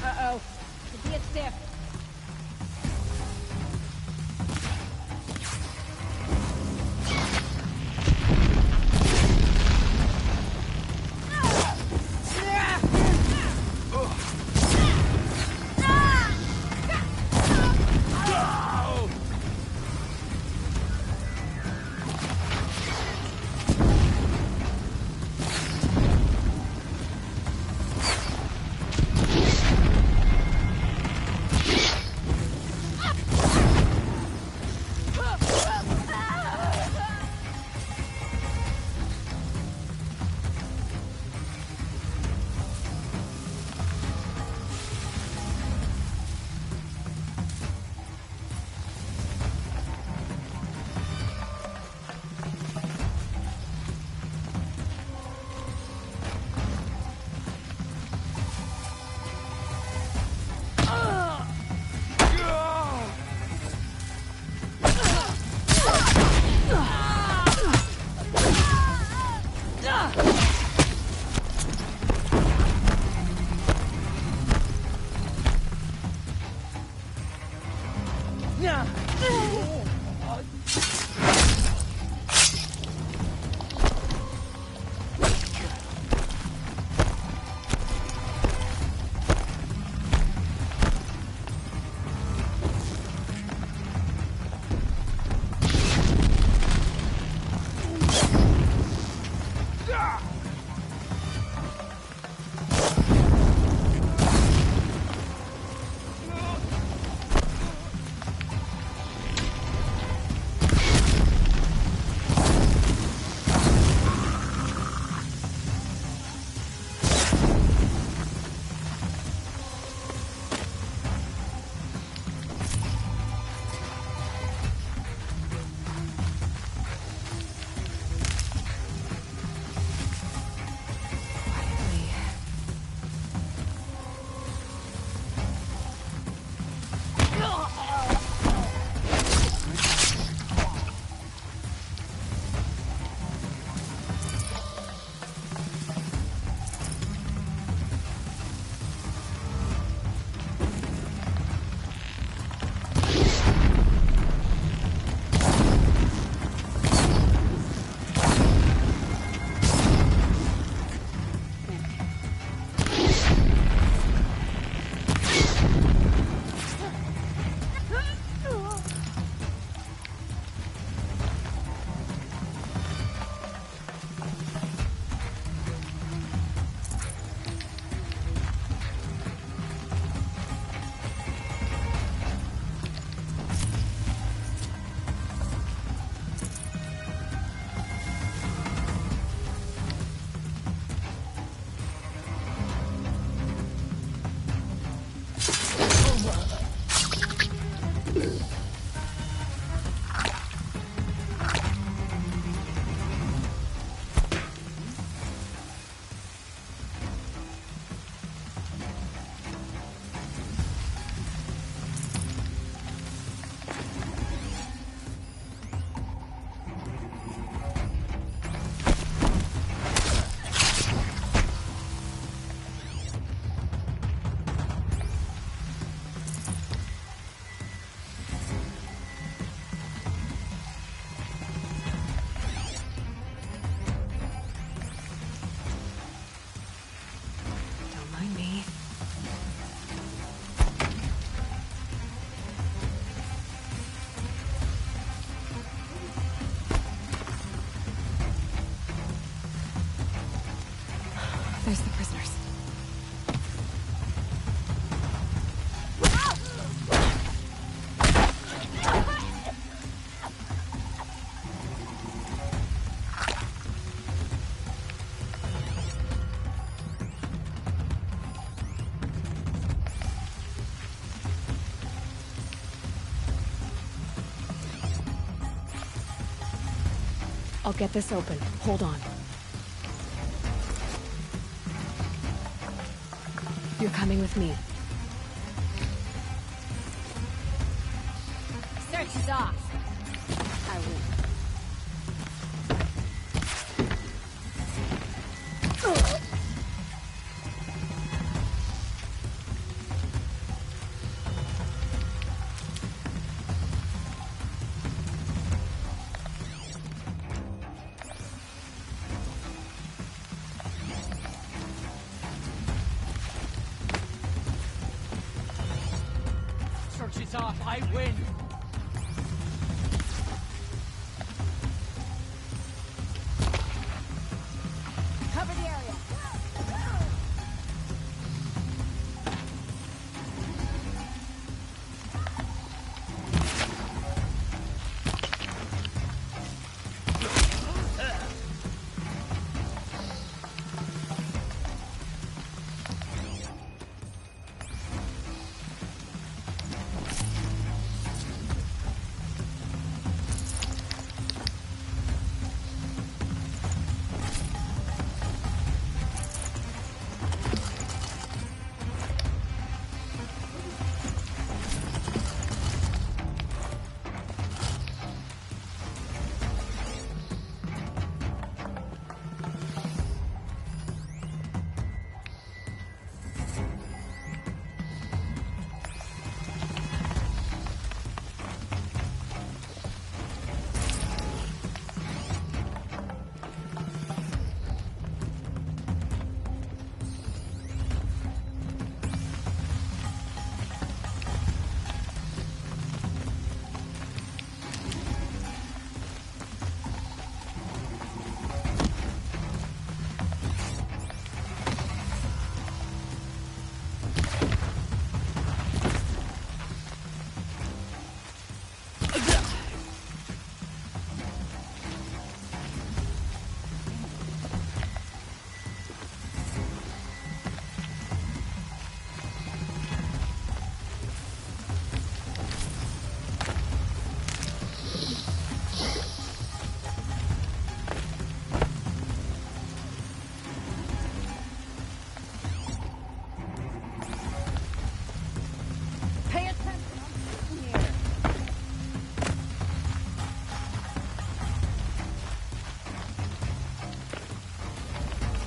Speaker 10: Uh-oh. Could be a stiff.
Speaker 2: Don't mind me. There's the prisoners. I'll get this open. Hold on. You're coming with me.
Speaker 10: Search is off.
Speaker 2: I will.
Speaker 5: Search is off. I win.
Speaker 10: Cover the area.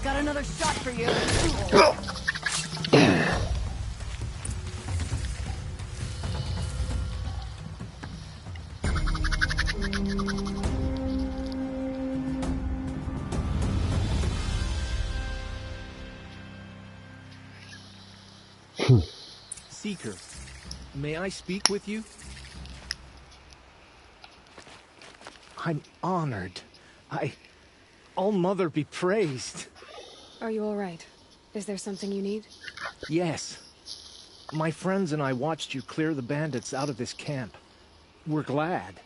Speaker 10: Got another shot for you.
Speaker 17: Seeker, may I speak with you? I'm honored. All Mother be praised.
Speaker 2: Are you all right? Is there something you need?
Speaker 17: Yes. My friends and I watched you clear the bandits out of this camp. We're glad.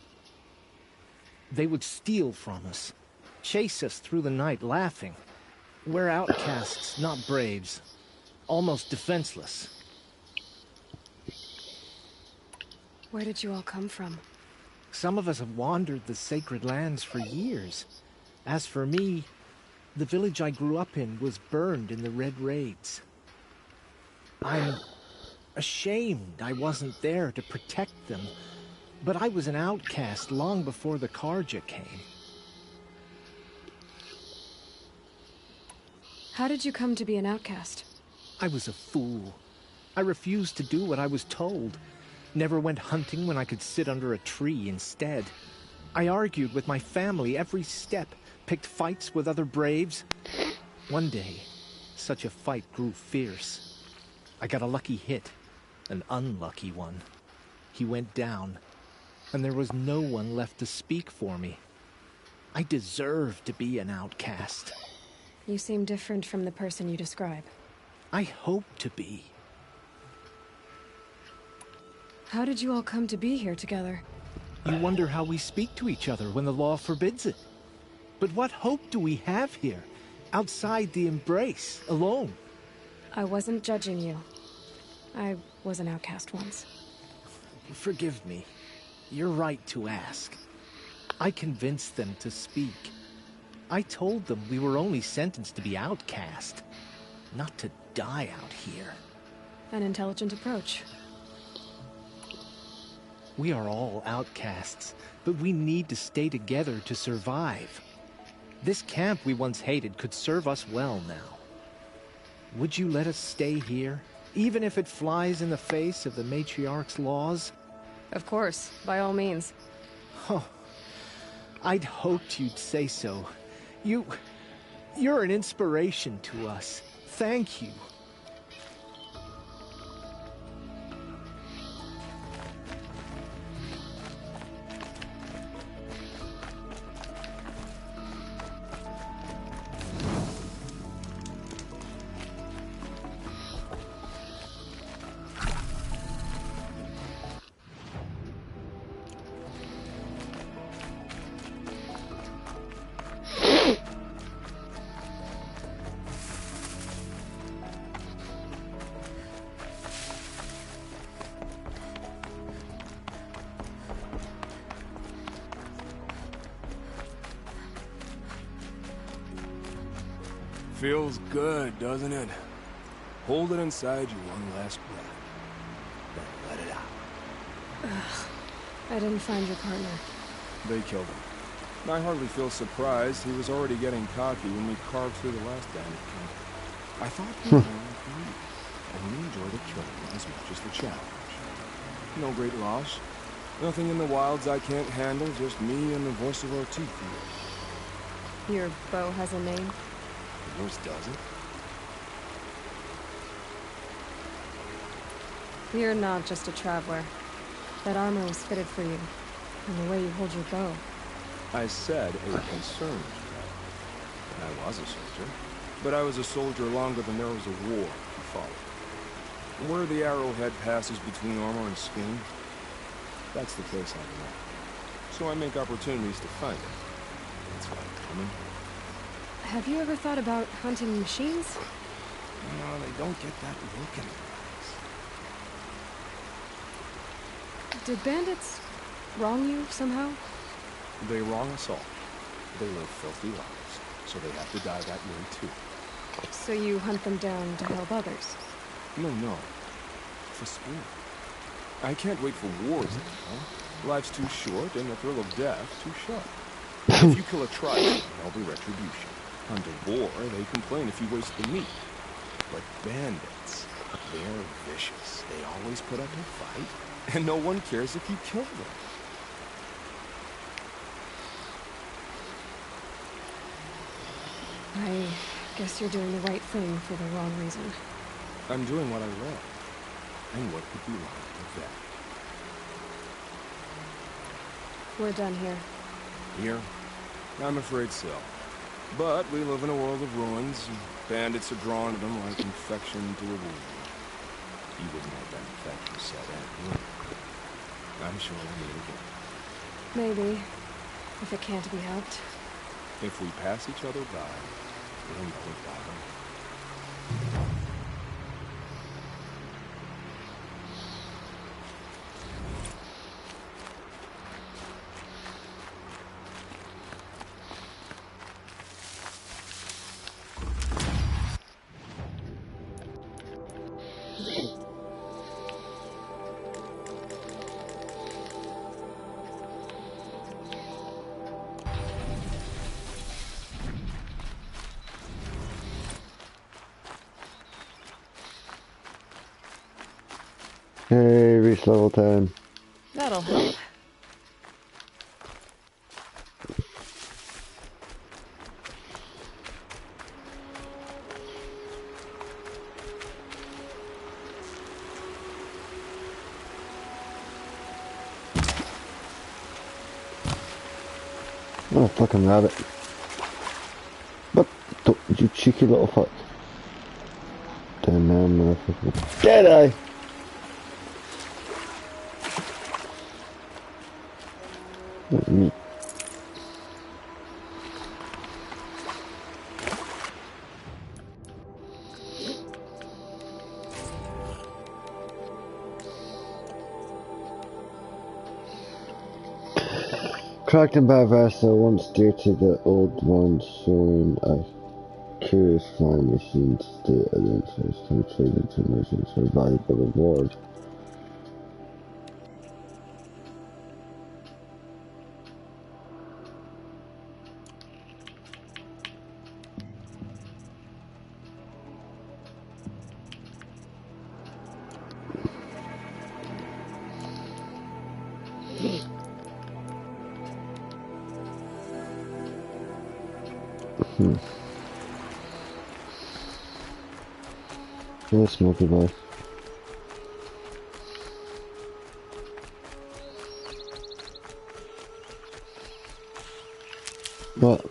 Speaker 17: They would steal from us, chase us through the night laughing. We're outcasts, not braves. Almost defenseless.
Speaker 2: Where did you all come from?
Speaker 17: Some of us have wandered the sacred lands for years. As for me, the village I grew up in was burned in the Red Raids. I'm ashamed I wasn't there to protect them, but I was an outcast long before the Karja came.
Speaker 2: How did you come to be an outcast?
Speaker 17: I was a fool. I refused to do what I was told. Never went hunting when I could sit under a tree instead. I argued with my family every step, picked fights with other braves. One day, such a fight grew fierce. I got a lucky hit, an unlucky one. He went down, and there was no one left to speak for me. I deserved to be an outcast.
Speaker 2: You seem different from the person you describe.
Speaker 17: I hope to be.
Speaker 2: How did you all come to be here together?
Speaker 17: You wonder how we speak to each other when the law forbids it. But what hope do we have here, outside the embrace, alone?
Speaker 2: I wasn't judging you. I was an outcast once.
Speaker 17: Forgive me. You're right to ask. I convinced them to speak. I told them we were only sentenced to be outcast, not to die out here.
Speaker 2: An intelligent approach.
Speaker 17: We are all outcasts, but we need to stay together to survive. This camp we once hated could serve us well now. Would you let us stay here, even if it flies in the face of the matriarch's laws?
Speaker 2: Of course, by all means.
Speaker 17: Oh, I'd hoped you'd say so. You're an inspiration to us. Thank you.
Speaker 18: Feels good, doesn't it? Hold it inside you one last breath. Then let it out.
Speaker 2: Ugh. I didn't find your partner.
Speaker 18: They killed him. I hardly feel surprised. He was already getting cocky when we carved through the last bandit camp. I thought we were agreed. I only enjoy the killing as much as the challenge. No great loss. Nothing in the wilds I can't handle, just me and the voice of our teeth.
Speaker 2: Your bow has a name?
Speaker 18: Yours doesn't?
Speaker 2: You're not just a traveler. That armor was fitted for you, and the way you hold your bow.
Speaker 18: I said a concerned traveler. I was a soldier, but I was a soldier longer than there was a war to follow. Where the arrowhead passes between armor and skin, that's the place I belong. So I make opportunities to find it. That's why I'm coming.
Speaker 2: Have you ever thought about hunting machines?
Speaker 18: No, they don't get that look in their eyes.
Speaker 2: Did bandits wrong you somehow?
Speaker 18: They wrong us all. They live filthy lives, so they have to die that way too.
Speaker 2: So you hunt them down to help others?
Speaker 18: No. For sport. I can't wait for wars anymore. Life's too short, and the thrill of death too sharp. If you kill a tribe, there'll be retribution. Under war, they complain if you waste the meat. But bandits, they're vicious. They always put up a fight, and no one cares if you kill them.
Speaker 2: I guess you're doing the right thing for the wrong reason.
Speaker 18: I'm doing what I love. And what could be wrong with that?
Speaker 2: We're done here.
Speaker 18: Here? I'm afraid so. But we live in a world of ruins, and bandits are drawn to them like infection to a wound. You wouldn't let that infection set in, would you? I'm sure we'll meet again.
Speaker 2: Maybe. If it can't be helped.
Speaker 18: If we pass each other by, we'll know it by the way.
Speaker 1: Hey, reach level 10.
Speaker 2: That'll help.
Speaker 1: Oh, fucking rabbit. What? You cheeky little fuck. Damn man, motherfucker. Dead eye! Me. Cracked and bad vessel once dear to the old ones, showing a curious flying machines to adventures can trade into missions for valuable reward. Yeah, smoky boy. What?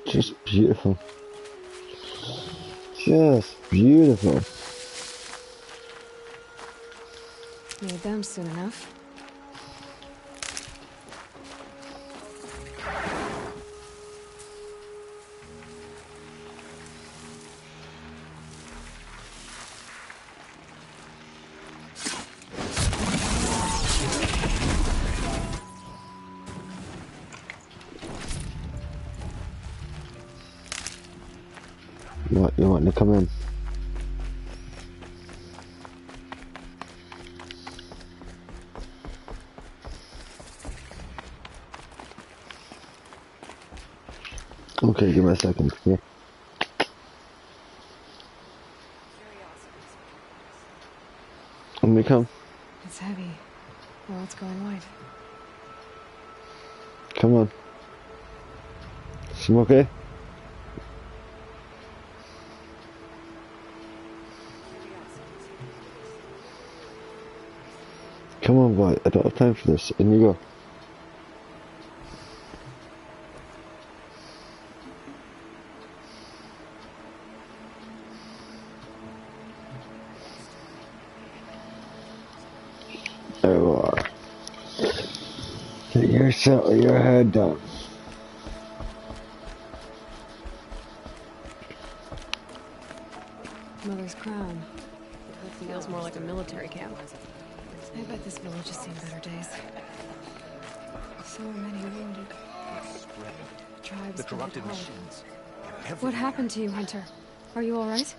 Speaker 1: Just beautiful. Just beautiful.
Speaker 2: Need them soon enough.
Speaker 1: What, you want to come in? Okay, give me a second. Yeah. Let me come.
Speaker 2: It's heavy. Well, it's going white.
Speaker 1: Come on. Smoky? Come on, boy. I don't have time for this. In you go. There you are. Get your head down.
Speaker 2: Mother's crown. It feels more like a military camp. I bet this village has seen better days. So many wounded. Tribes
Speaker 9: The corrupted
Speaker 2: hard.
Speaker 9: machines.
Speaker 2: What happened to you, Hunter? Are you all right?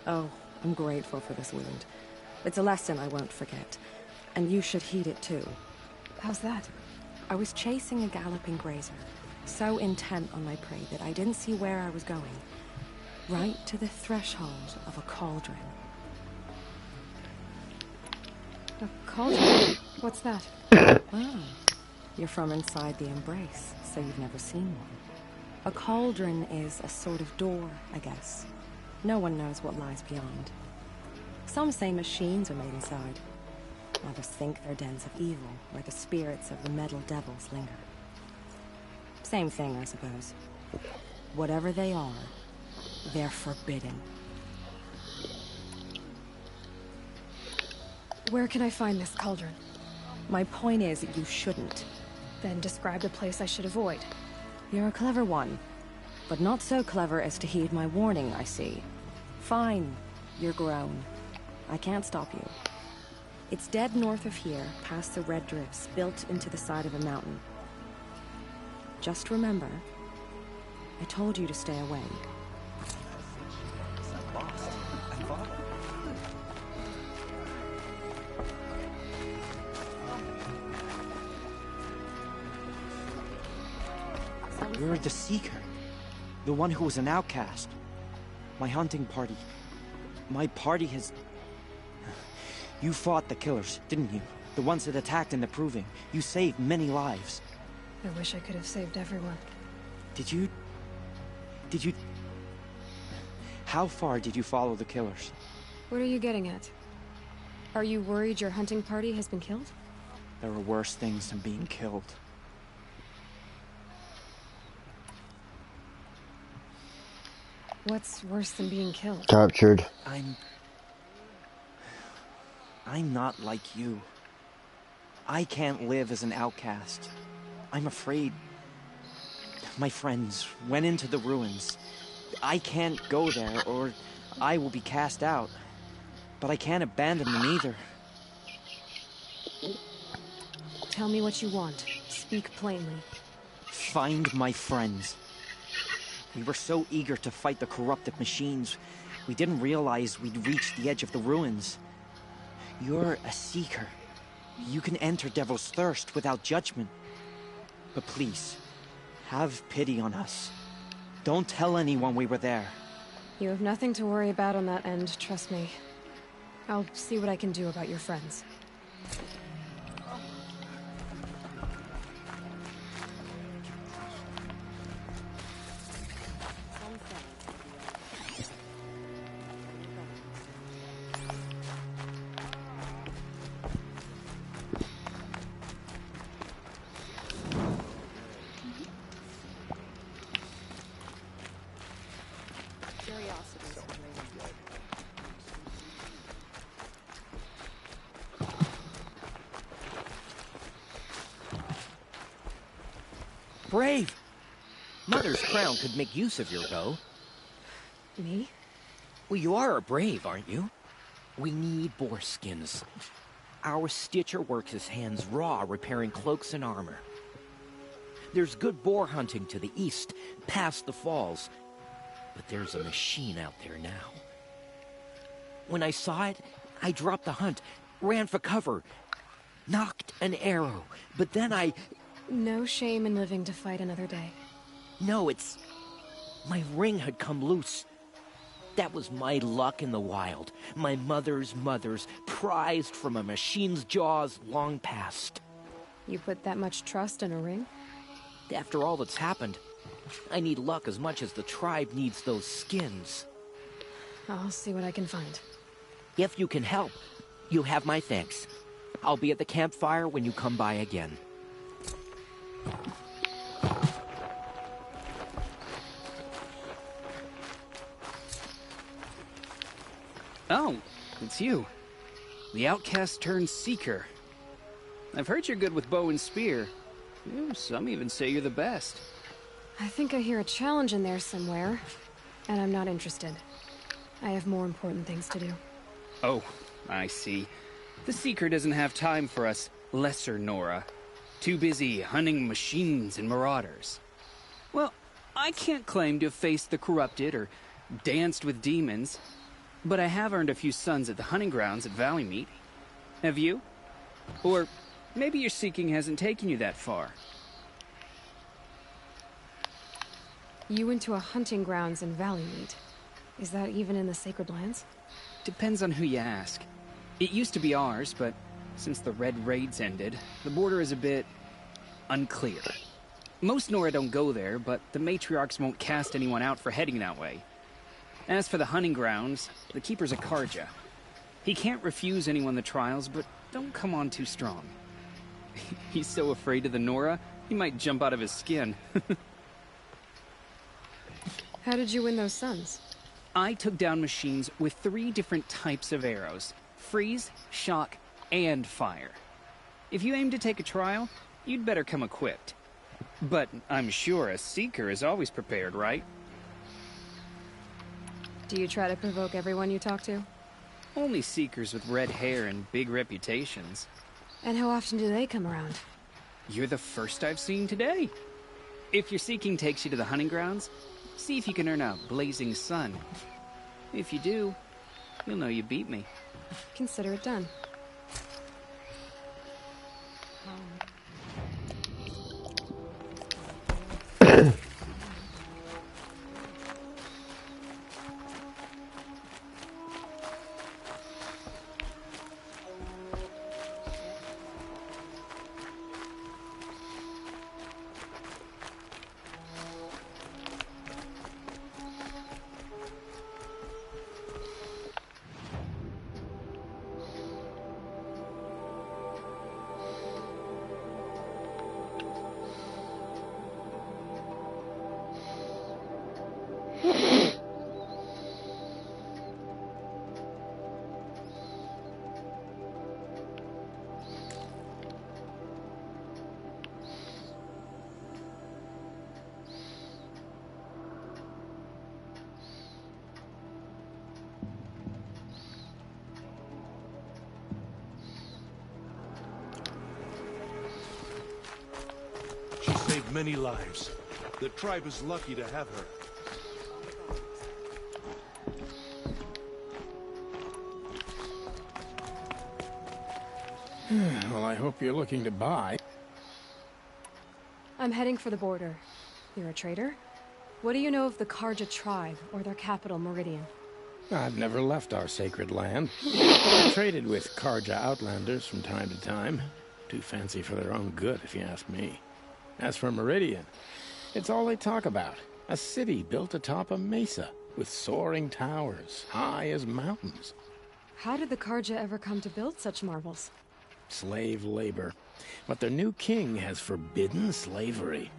Speaker 6: Oh, I'm grateful for this wound. It's a lesson I won't forget. And you should heed it too.
Speaker 2: How's that?
Speaker 6: I was chasing a galloping grazer, so intent on my prey that I didn't see where I was going. Right to the threshold of a cauldron.
Speaker 2: A cauldron? What's that?
Speaker 6: Oh, you're from inside the Embrace, so you've never seen one. A cauldron is a sort of door, I guess. No one knows what lies beyond. Some say machines are made inside. Others think they're dens of evil, where the spirits of the metal devils linger. Same thing, I suppose. Whatever they are, they're forbidden.
Speaker 2: Where can I find this cauldron?
Speaker 6: My point is, you shouldn't.
Speaker 2: Then describe the place I should avoid.
Speaker 6: You're a clever one, but not so clever as to heed my warning, I see. Fine, you're grown. I can't stop you. It's dead north of here, past the red drifts built into the side of a mountain. Just remember, I told you to stay away.
Speaker 5: You're the Seeker. The one who was an outcast. My hunting party. My party has... You fought the killers, didn't you? The ones that attacked in the Proving. You saved many lives.
Speaker 2: I wish I could have saved everyone.
Speaker 5: Did you... How far did you follow the killers?
Speaker 2: What are you getting at? Are you worried your hunting party has been killed?
Speaker 5: There are worse things than being killed.
Speaker 2: What's worse than being killed?
Speaker 1: Captured.
Speaker 5: I'm not like you. I can't live as an outcast. I'm afraid. My friends went into the ruins. I can't go there, or I will be cast out. But I can't abandon them either.
Speaker 2: Tell me what you want. Speak plainly.
Speaker 5: Find my friends. We were so eager to fight the corrupted machines, we didn't realize we'd reached the edge of the ruins. You're a Seeker. You can enter Devil's Thirst without judgment. But please, have pity on us. Don't tell anyone we were there.
Speaker 2: You have nothing to worry about on that end, trust me. I'll see what I can do about your friends.
Speaker 17: Brave! Mother's crown could make use of your bow.
Speaker 2: Me?
Speaker 17: Well, you are a brave, aren't you? We need boar skins. Our stitcher works his hands raw repairing cloaks and armor. There's good boar hunting to the east, past the falls. But there's a machine out there now. When I saw it, I dropped the hunt, ran for cover, knocked an arrow, but then I...
Speaker 2: No shame in living to fight another day.
Speaker 17: No, it's... My ring had come loose. That was my luck in the wild. My mother's prized from a machine's jaws long past.
Speaker 2: You put that much trust in a ring?
Speaker 17: After all that's happened, I need luck as much as the tribe needs those skins.
Speaker 2: I'll see what I can find.
Speaker 17: If you can help, you have my thanks. I'll be at the campfire when you come by again.
Speaker 19: Oh, it's you. The outcast turned seeker. I've heard you're good with bow and spear. Some even say you're the best.
Speaker 2: I think I hear a challenge in there somewhere, and I'm not interested. I have more important things to do.
Speaker 19: Oh, I see. The Seeker doesn't have time for us lesser Nora. Too busy hunting machines and marauders. Well, I can't claim to have faced the corrupted or danced with demons, but I have earned a few sons at the hunting grounds at Valleymeet. Have you? Or maybe your seeking hasn't taken you that far.
Speaker 2: You went to a hunting grounds in Valleymeet. Is that even in the Sacred Lands?
Speaker 19: Depends on who you ask. It used to be ours, but since the Red Raids ended, the border is a bit unclear. Most Nora don't go there, but the matriarchs won't cast anyone out for heading that way. As for the hunting grounds, the keeper's a Karja. He can't refuse anyone the trials, but don't come on too strong. He's so afraid of the Nora, he might jump out of his skin.
Speaker 2: How did you win those sons?
Speaker 19: I took down machines with 3 different types of arrows: freeze, shock, and fire. If you aim to take a trial, you'd better come equipped. But I'm sure a seeker is always prepared, right?
Speaker 2: Do you try to provoke everyone you talk to?
Speaker 19: Only seekers with red hair and big reputations.
Speaker 2: And how often do they come around?
Speaker 19: You're the first I've seen today. If your seeking takes you to the hunting grounds, see if you can earn a blazing sun. If you do, you'll know you beat me.
Speaker 2: Consider it done.
Speaker 20: saved many lives. The tribe is lucky to have her.
Speaker 21: Well, I hope you're looking to buy.
Speaker 2: I'm heading for the border. You're a trader? What do you know of the Karja tribe, or their capital, Meridian?
Speaker 21: I've never left our sacred land, but I've traded with Karja outlanders from time to time. Too fancy for their own good, if you ask me. As for Meridian, it's all they talk about. A city built atop a mesa, with soaring towers, high as mountains.
Speaker 2: How did the Karja ever come to build such marvels?
Speaker 21: Slave labor. But their new king has forbidden slavery.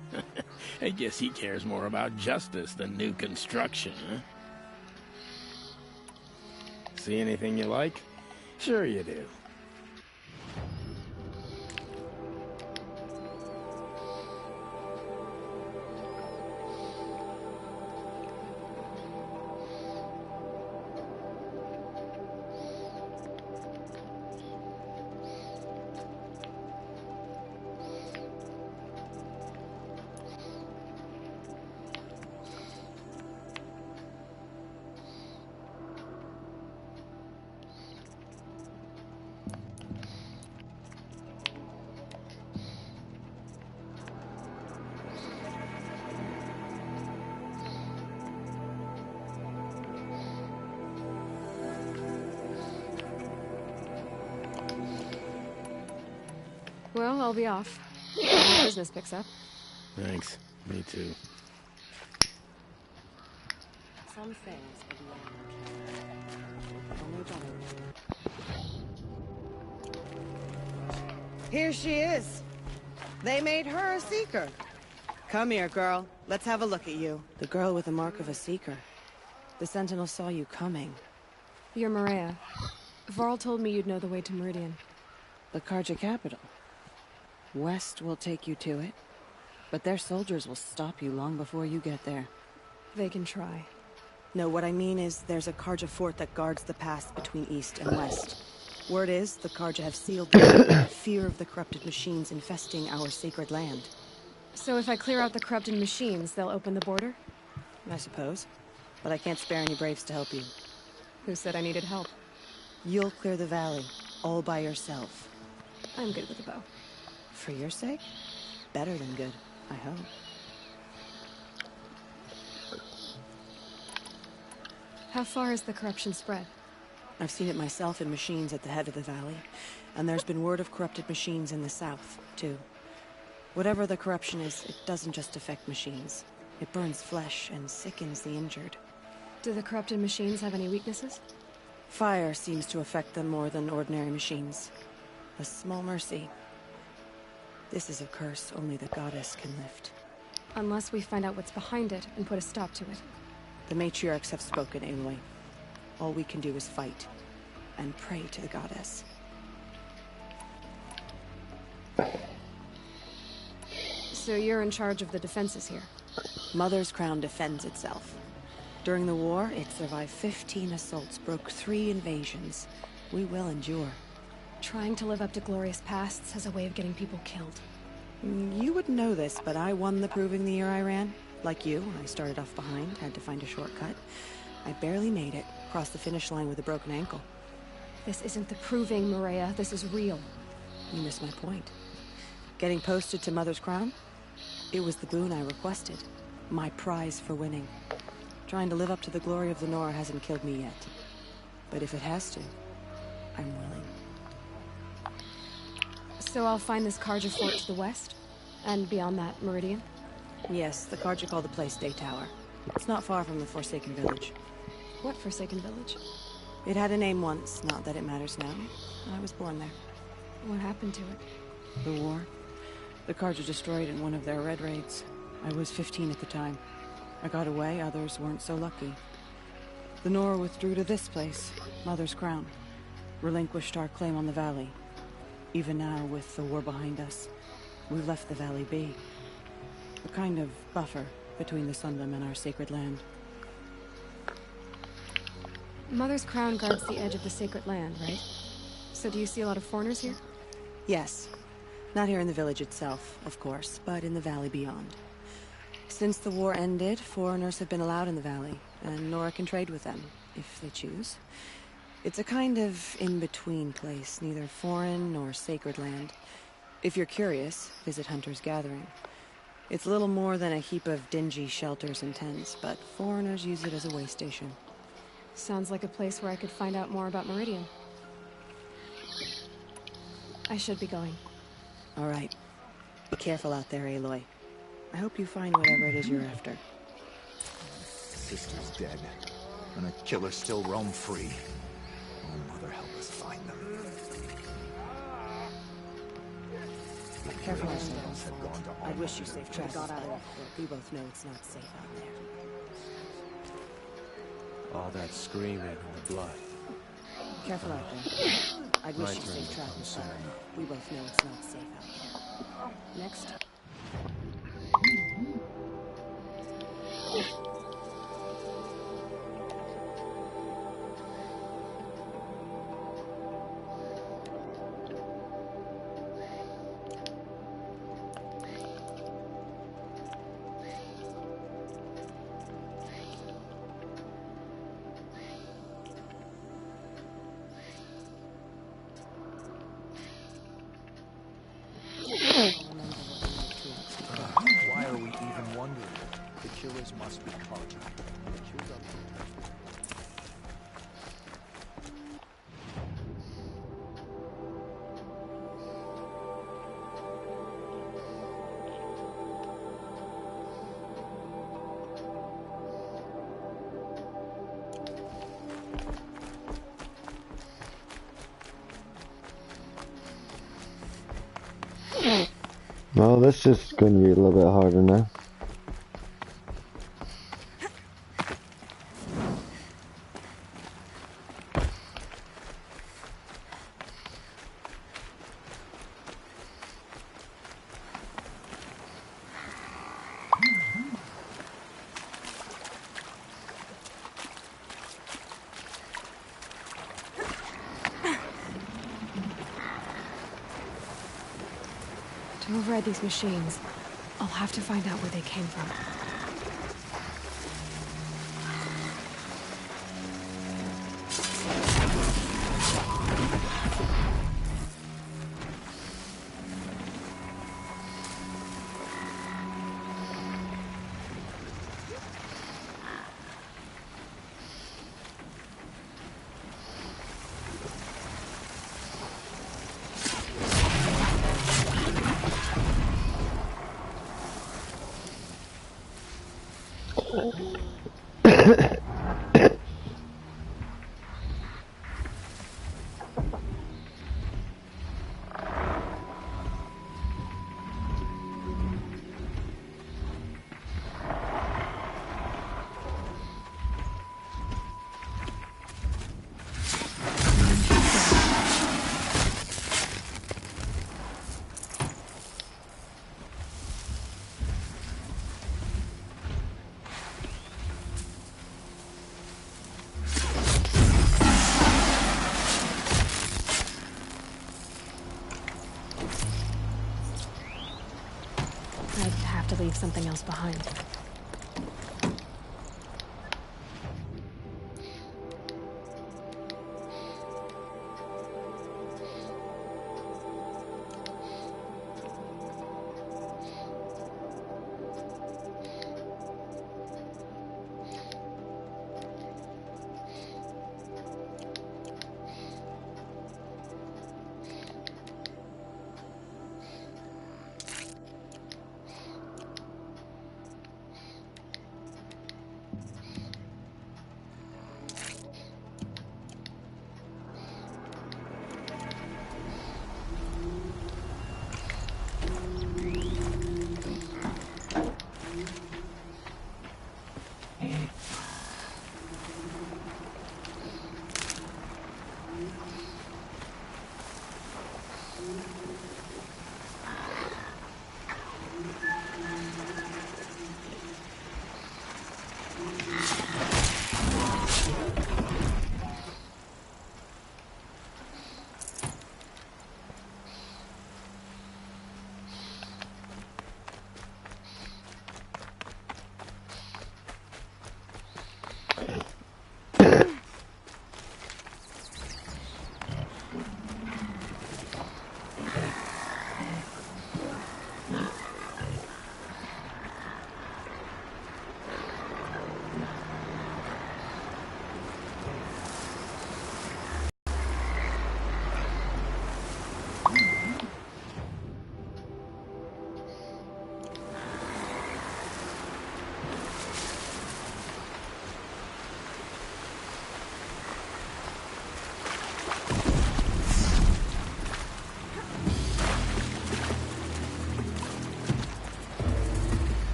Speaker 21: I guess he cares more about justice than new construction, huh? See anything you like? Sure you do.
Speaker 2: Well, I'll be off. When business picks up.
Speaker 21: Thanks. Me too.
Speaker 6: Some things are beyond. Here she is. They made her a seeker. Come here, girl. Let's have a look at you. The girl with the mark of a seeker. The Sentinel saw you coming.
Speaker 2: You're Maria. Varl told me you'd know the way to Meridian.
Speaker 6: The Karja capital. West will take you to it, but their soldiers will stop you long before you get there.
Speaker 2: They can try.
Speaker 6: No, what I mean is there's a Karja fort that guards the pass between East and West. Word is, the Karja have sealed the fear of the corrupted machines infesting our sacred land.
Speaker 2: So if I clear out the corrupted machines, they'll open the border?
Speaker 6: I suppose. But I can't spare any braves to help you.
Speaker 2: Who said I needed help?
Speaker 6: You'll clear the valley, all by yourself.
Speaker 2: I'm good with a bow.
Speaker 6: For your sake? Better than good, I hope.
Speaker 2: How far has the corruption spread?
Speaker 6: I've seen it myself in machines at the head of the valley, and there's been word of corrupted machines in the south, too. Whatever the corruption is, it doesn't just affect machines. It burns flesh and sickens the injured.
Speaker 2: Do the corrupted machines have any weaknesses?
Speaker 6: Fire seems to affect them more than ordinary machines. A small mercy. This is a curse only the goddess can lift.
Speaker 2: Unless we find out what's behind it and put a stop to it.
Speaker 6: The matriarchs have spoken, Aloy. All we can do is fight, and pray to the goddess.
Speaker 2: So you're in charge of the defenses here?
Speaker 6: Mother's crown defends itself. During the war, it survived 15 assaults, broke 3 invasions. We will endure.
Speaker 2: Trying to live up to glorious pasts has a way of getting people killed.
Speaker 6: You wouldn't know this, but I won the proving the year I ran. Like you, I started off behind, had to find a shortcut. I barely made it, crossed the finish line with a broken ankle.
Speaker 2: This isn't the proving, Maria. This is real.
Speaker 6: You missed my point. Getting posted to Mother's crown? It was the boon I requested. My prize for winning. Trying to live up to the glory of the Nora hasn't killed me yet. But if it has to, I'm willing.
Speaker 2: So I'll find this Karja fort to the west? And beyond that, Meridian?
Speaker 6: Yes, the Karja call the place Day Tower. It's not far from the Forsaken Village.
Speaker 2: What Forsaken Village?
Speaker 6: It had a name once, not that it matters now. I was born there.
Speaker 2: What happened to it?
Speaker 6: The war. The Karja destroyed in one of their red raids. I was 15 at the time. I got away, others weren't so lucky. The Nora withdrew to this place, Mother's Crown. Relinquished our claim on the valley. Even now, with the war behind us, we've left the valley be. A kind of buffer between the Sunlim and our sacred land.
Speaker 2: Mother's Crown guards the edge of the sacred land, right? So do you see a lot of foreigners here?
Speaker 6: Yes. Not here in the village itself, of course, but in the valley beyond. Since the war ended, foreigners have been allowed in the valley, and Nora can trade with them, if they choose. It's a kind of in-between place, neither foreign nor sacred land. If you're curious, visit Hunter's Gathering. It's little more than a heap of dingy shelters and tents, but foreigners use it as a way station.
Speaker 2: Sounds like a place where I could find out more about Meridian. I should be going.
Speaker 6: All right. Be careful out there, Aloy. I hope you find whatever it is you're after.
Speaker 9: Sister's dead, and her killers still roam free. Oh, Mother, help us find them.
Speaker 6: Careful out there. I wish you safe travels, but we both know it's not safe out there.
Speaker 16: All that screaming and the blood.
Speaker 6: Careful out there. I wish you safe travels, but we both know it's not safe out there. Next.
Speaker 9: Why are we even wondering? The killers must be caught.
Speaker 1: Well, this is going to be a little bit harder now.
Speaker 2: To override these machines, I'll have to find out where they came from. I'd have to leave something else behind.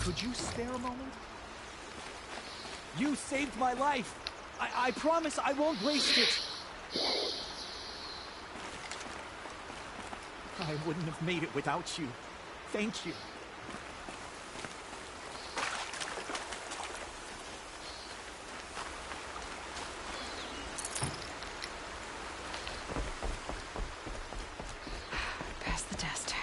Speaker 9: Could you spare a moment? You saved my life. I promise I won't waste it. I wouldn't have made it without you. Thank you.
Speaker 2: Passed the test.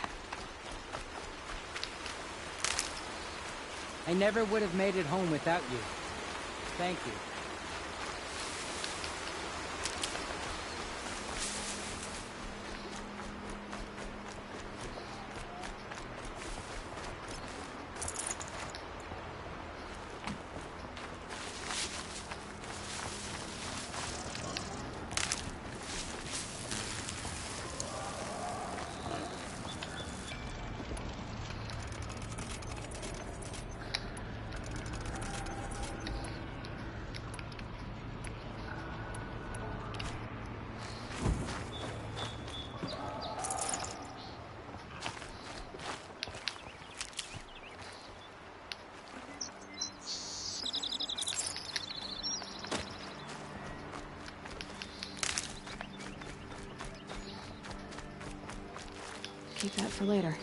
Speaker 4: I never would have made it home without you. Thank you.
Speaker 2: Keep that for later.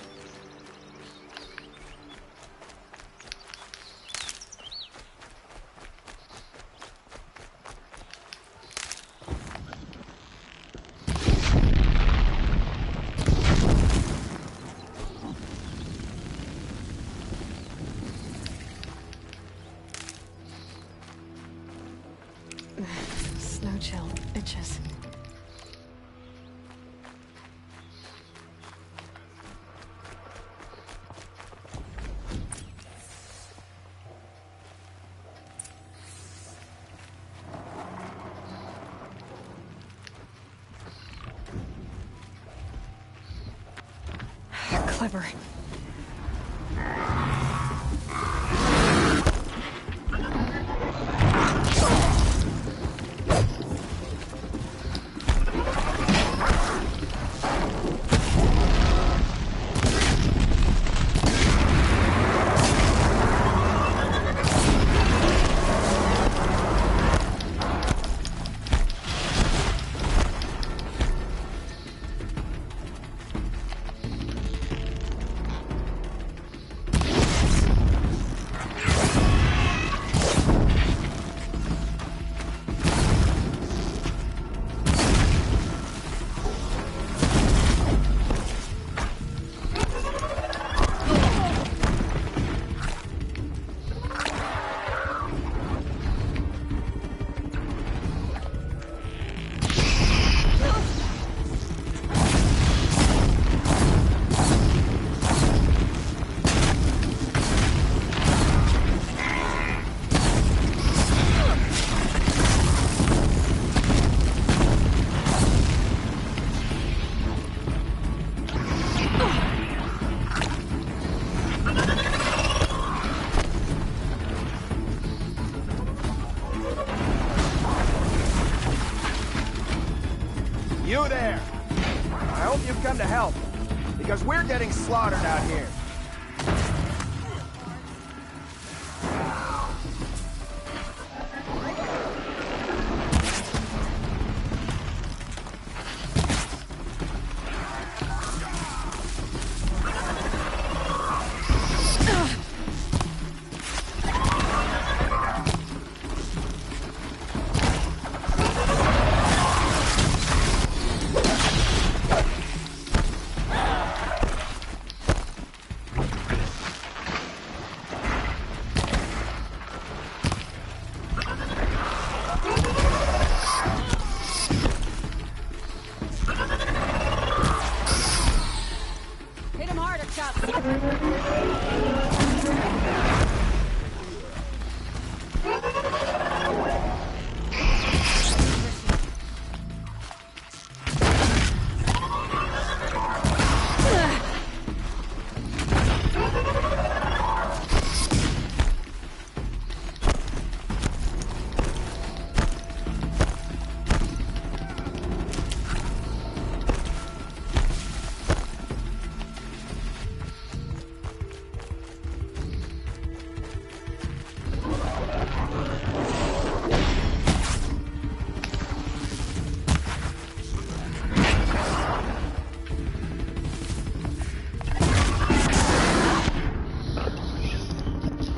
Speaker 2: Snow chill, bitches. Clever.
Speaker 12: You there! I hope you've come to help, because we're getting slaughtered out here.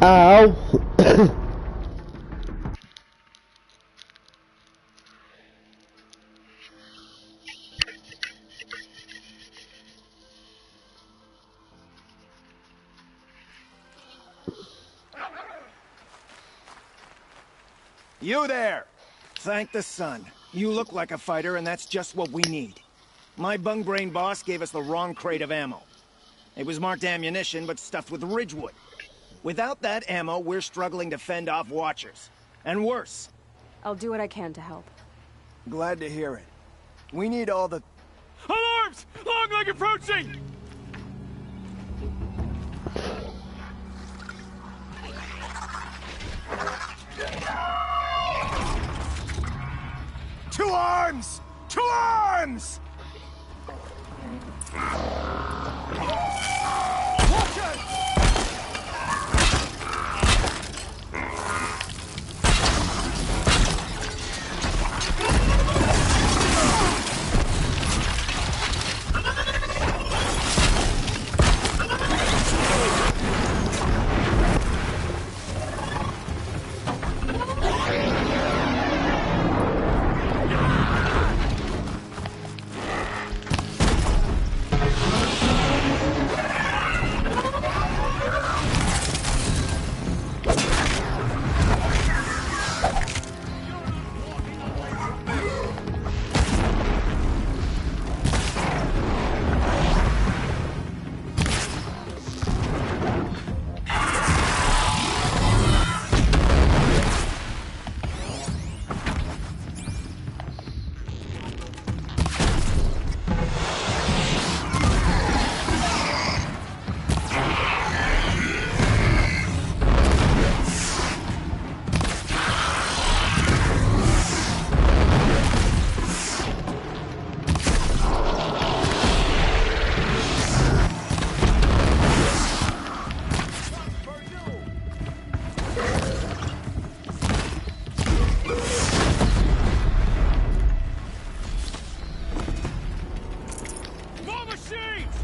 Speaker 1: Ow!
Speaker 12: You there! Thank the sun. You look like a fighter, and that's just what we need. My bung-brain boss gave us the wrong crate of ammo. It was marked ammunition, but stuffed with ridgewood. Without that ammo, we're struggling to fend off watchers. And worse.
Speaker 2: I'll do what I can to help.
Speaker 12: Glad to hear it. We need all the...
Speaker 11: Alarms! Long leg approaching!
Speaker 12: Two arms! Two arms! Watch it!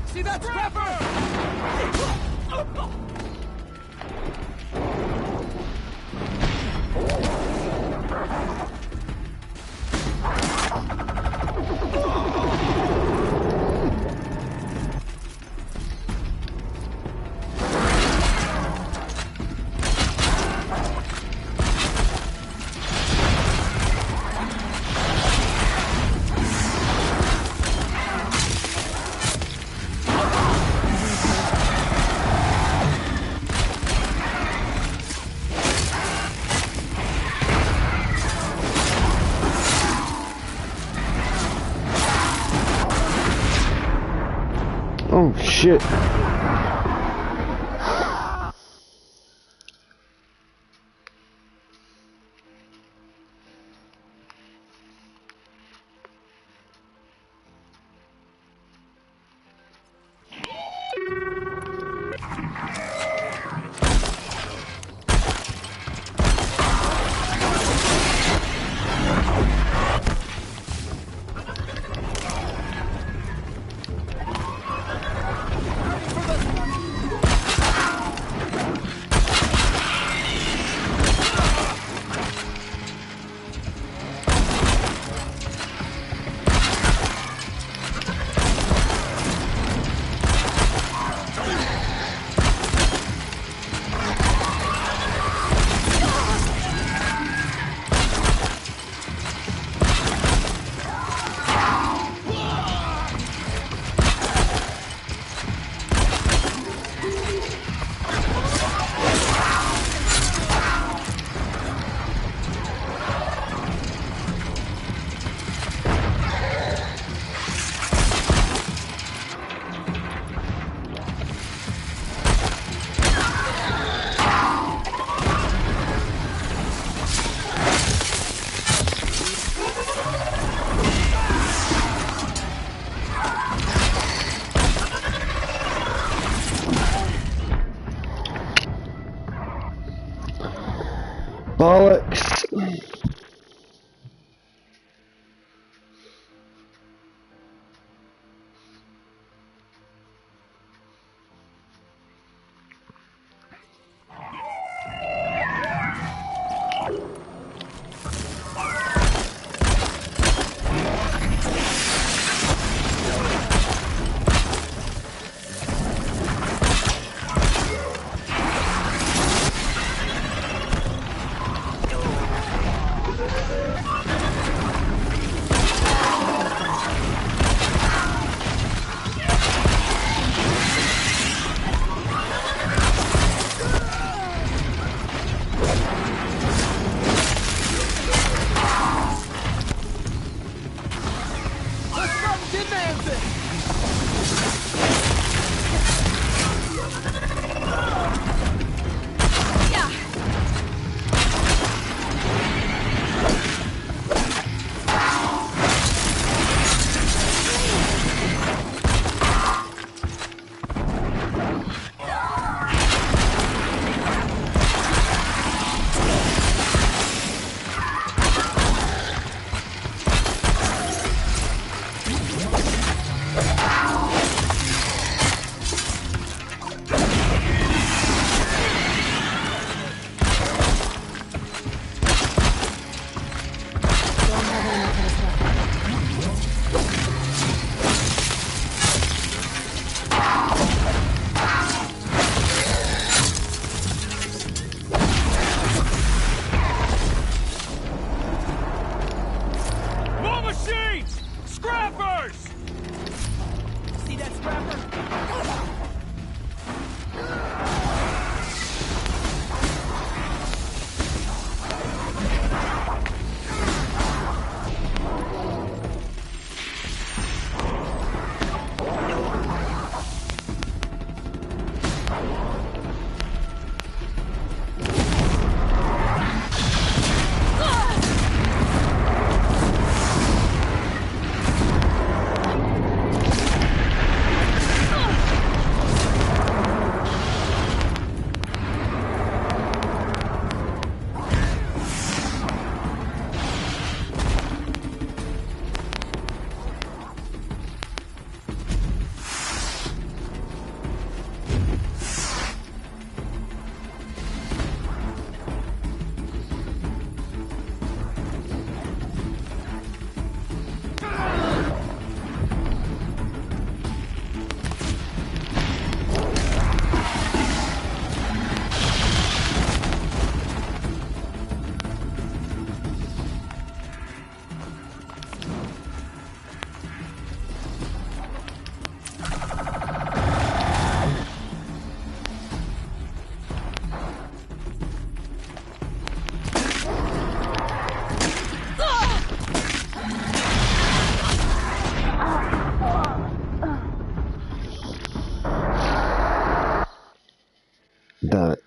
Speaker 11: See that scrapper?
Speaker 1: Oh shit. Bollocks. Damn it.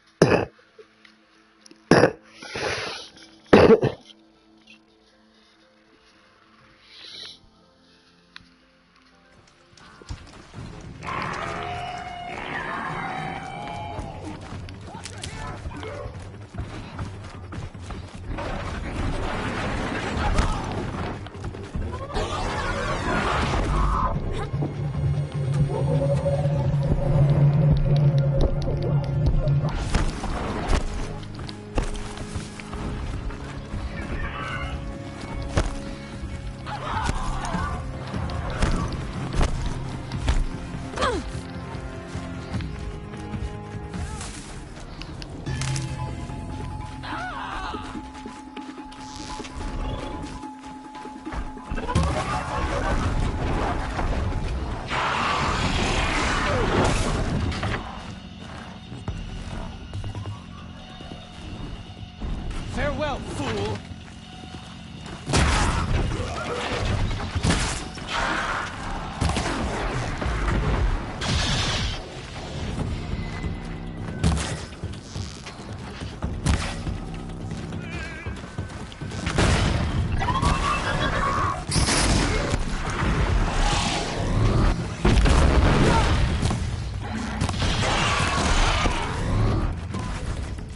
Speaker 17: Farewell, fool!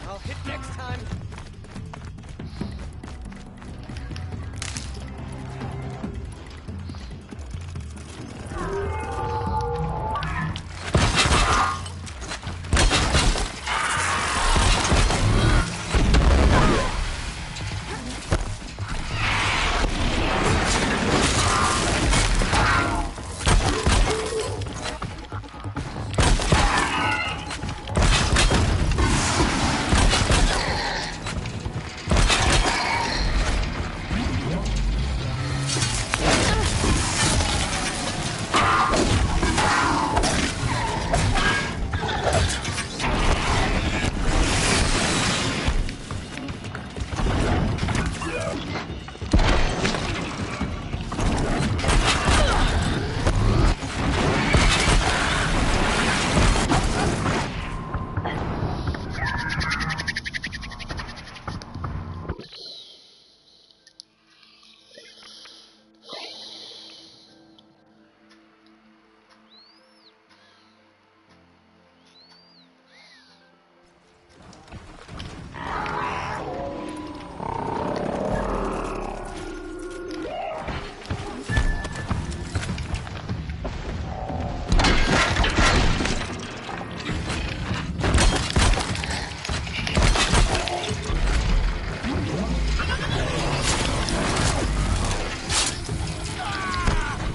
Speaker 5: I'll hit next time.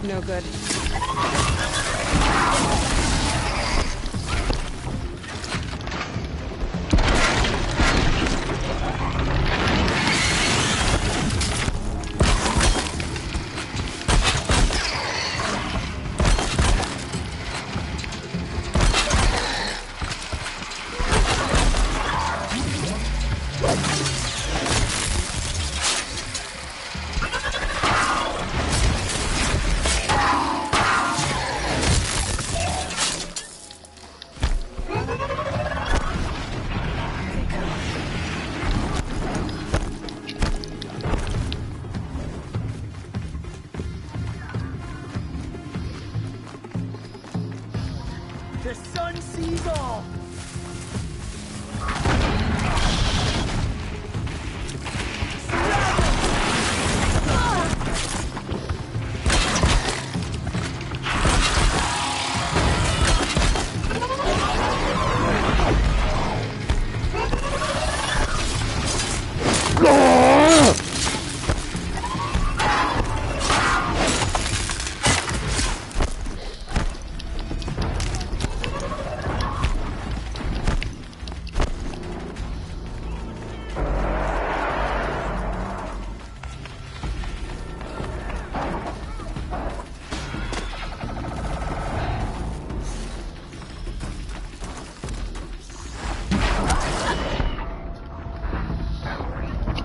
Speaker 6: No good.
Speaker 5: The sun sees all.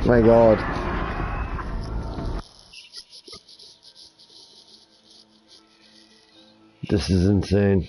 Speaker 1: My god. This is insane.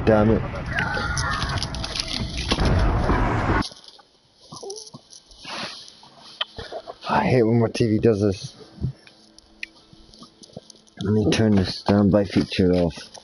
Speaker 1: damn it. I hate when my TV does this. Let me turn the standby feature off.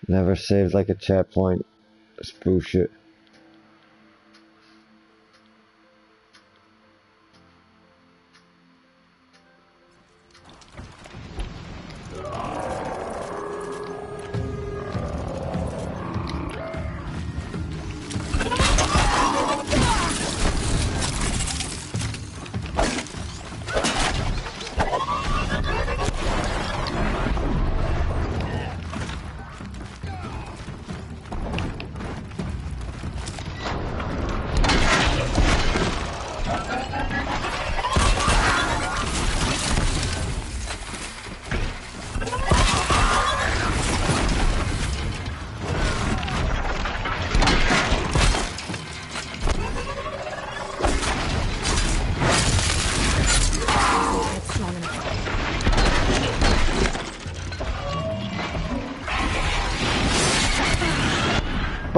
Speaker 1: Never saved like a checkpoint. That's bullshit.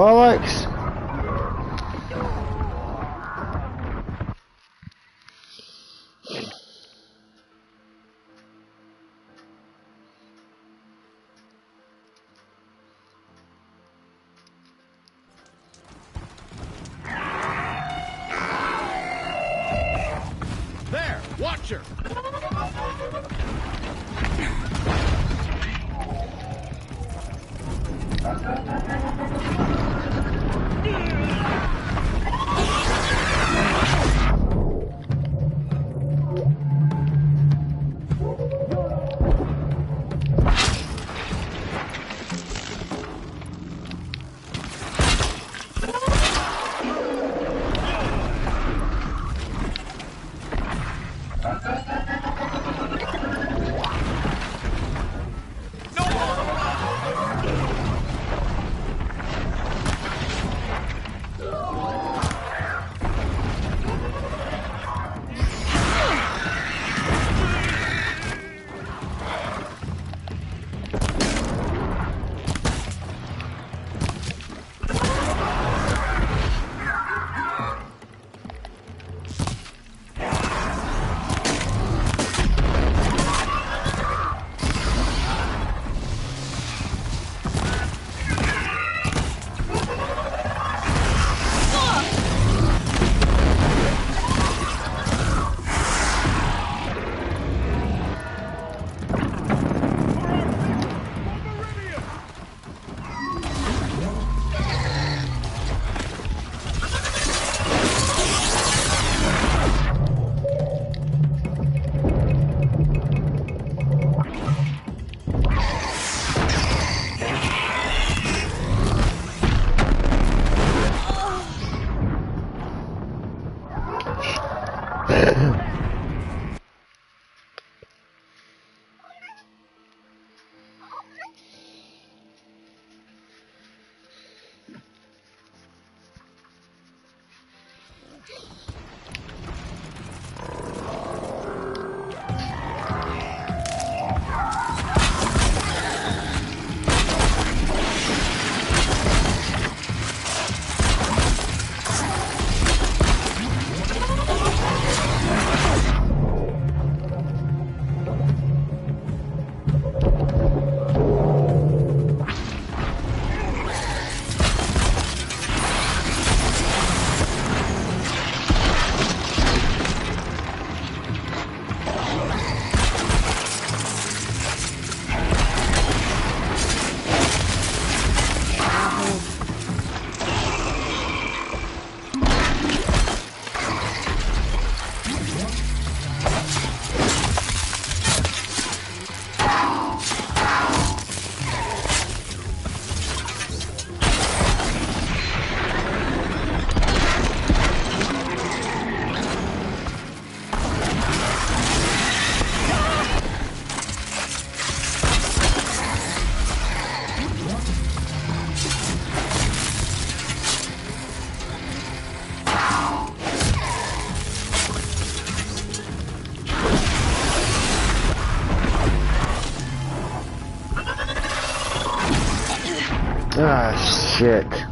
Speaker 1: Bollocks!
Speaker 11: There! Watch her!
Speaker 1: Ah, shit.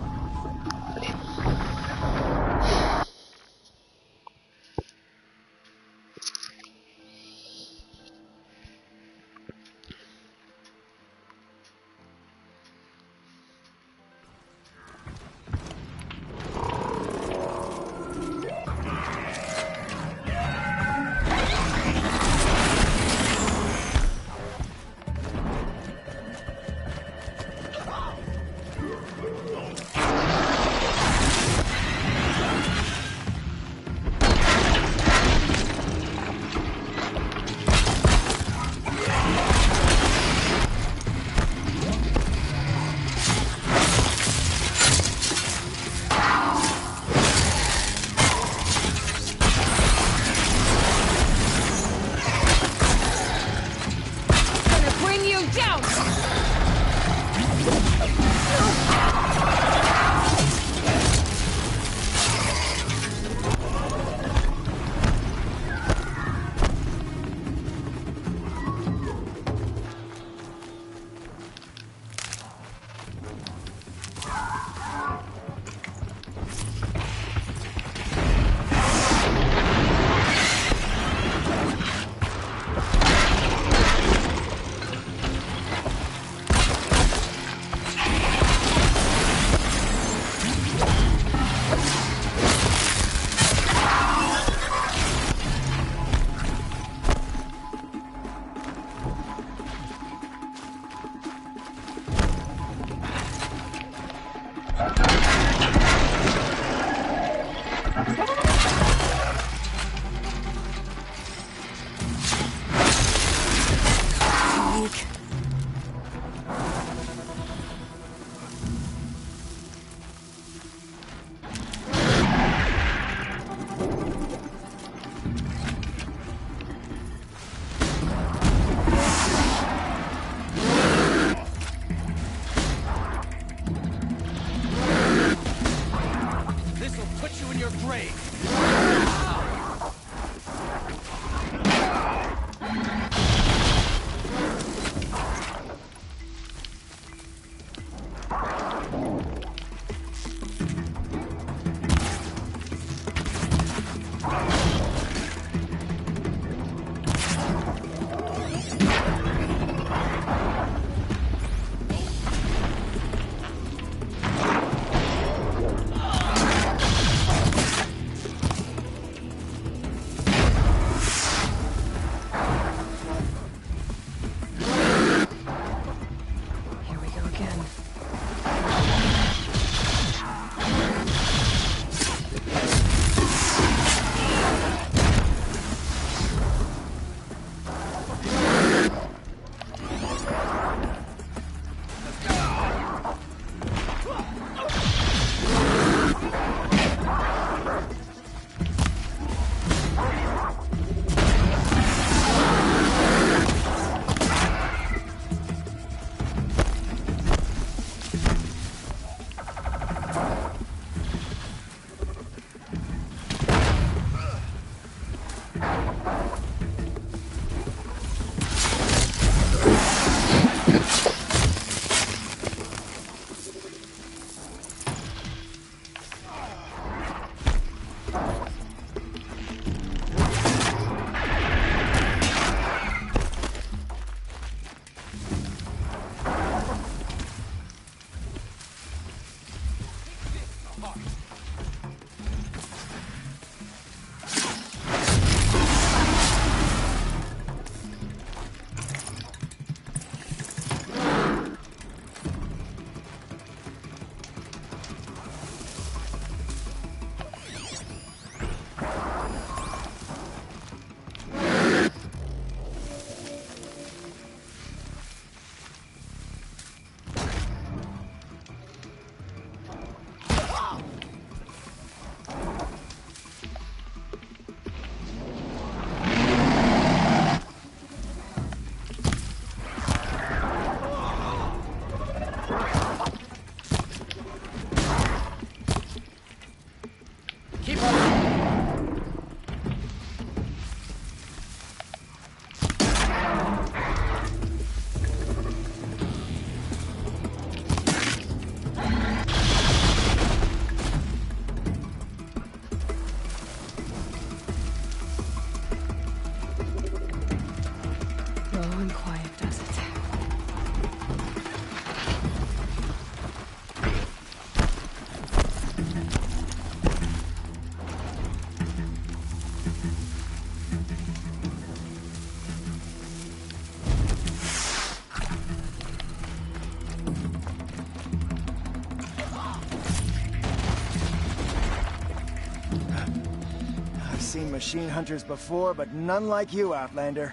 Speaker 12: machine hunters before, but none like you, Outlander.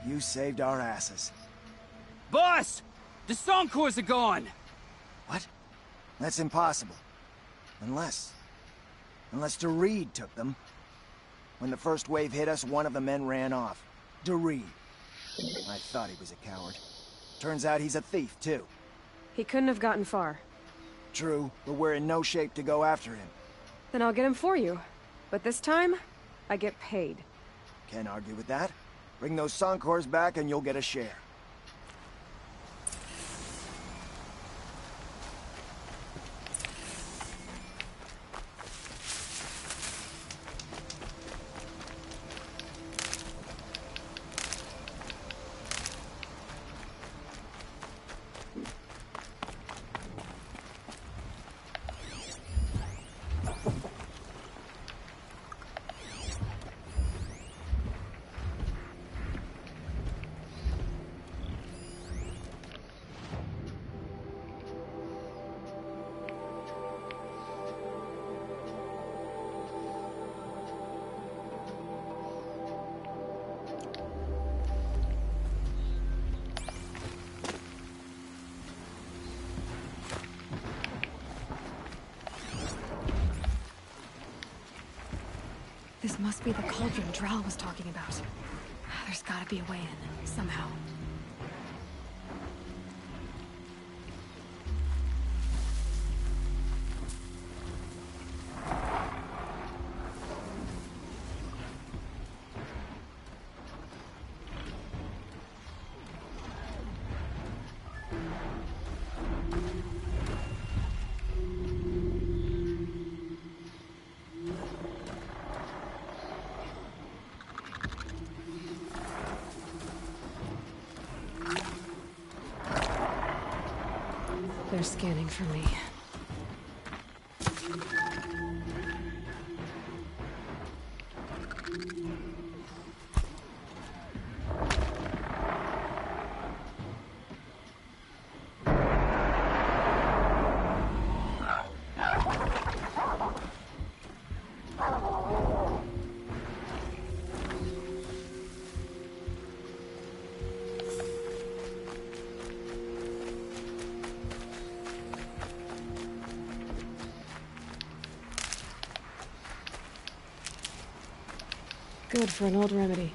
Speaker 12: You saved our asses.
Speaker 19: Boss! The Soncors are gone!
Speaker 12: What? That's impossible. Unless DeReed took them. When the first wave hit us, one of the men ran off. DeReed. I thought he was a coward. Turns out he's a thief, too.
Speaker 2: He couldn't have gotten far.
Speaker 12: True, but we're in no shape to go after him.
Speaker 2: Then I'll get him for you. But this time, I get paid.
Speaker 12: Can't argue with that. Bring those Soncors back and you'll get a share.
Speaker 2: This must be the cauldron Drow was talking about. There's gotta be a way in, somehow. They're scanning for me. Good for an old remedy.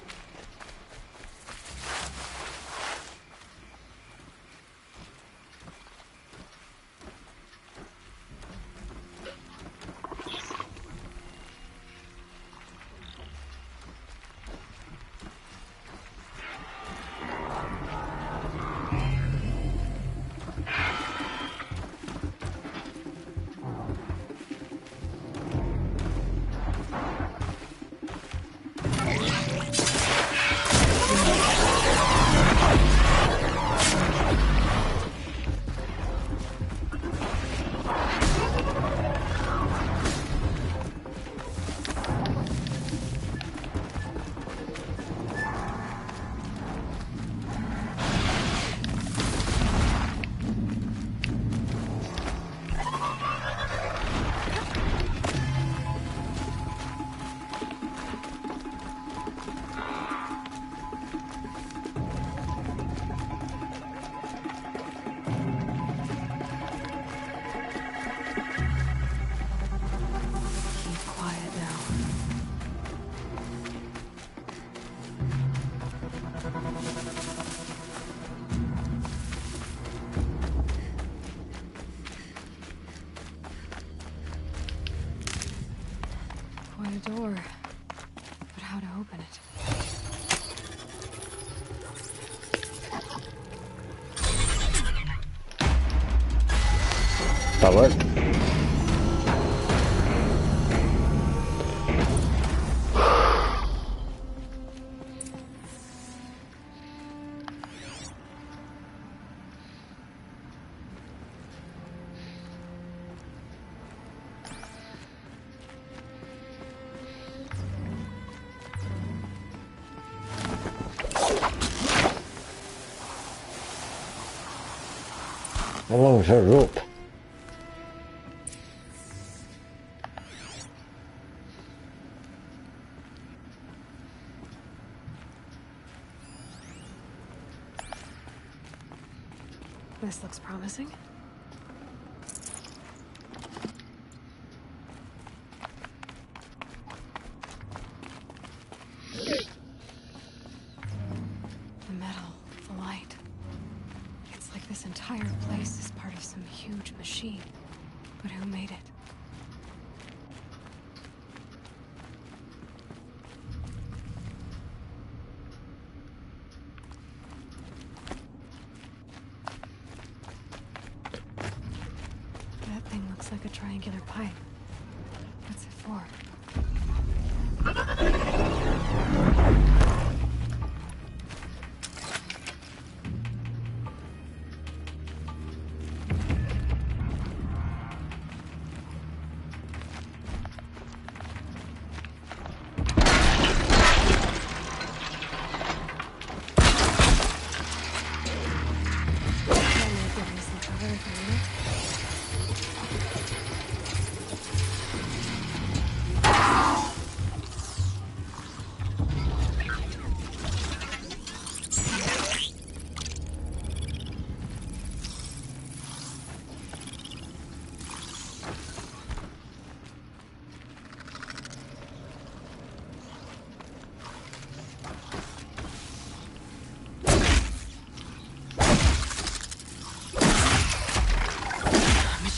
Speaker 2: A door, but how to open it?
Speaker 1: That worked. How long is her rope?
Speaker 2: This looks promising. The metal, the light. It's like this entire place is part of some huge machine. But who made it? That thing looks like a triangular pipe. What's it for?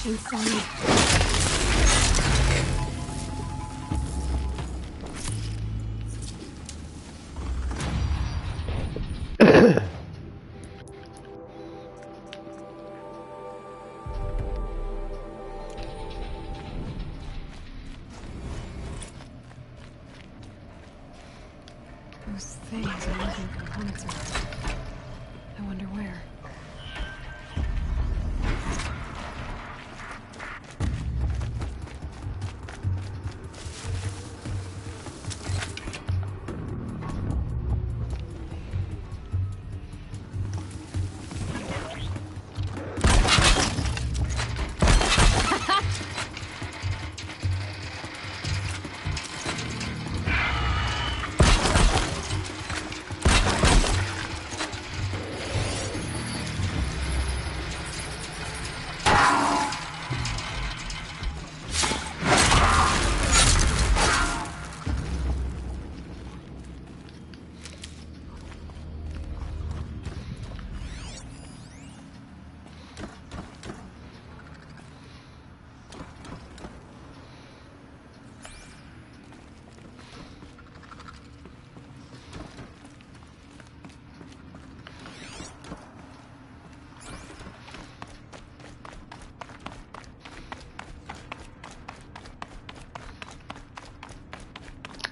Speaker 2: Inside. Those things are moving components around. I wonder where.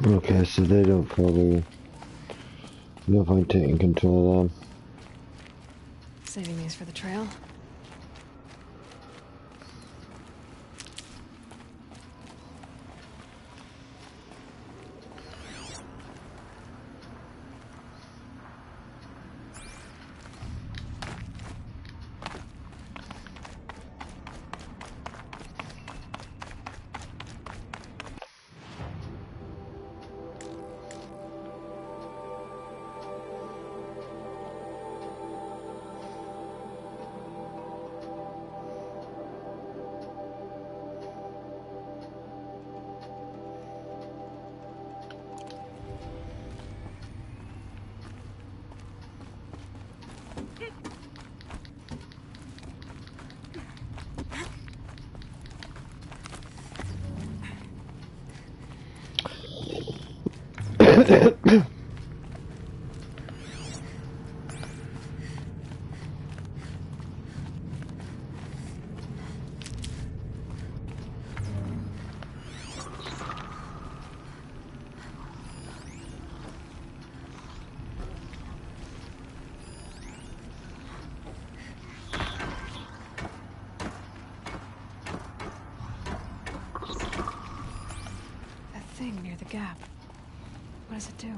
Speaker 1: Okay, so they don't probably... No point taking control of them.
Speaker 2: Saving these for the trail? Near the gap. What does it do?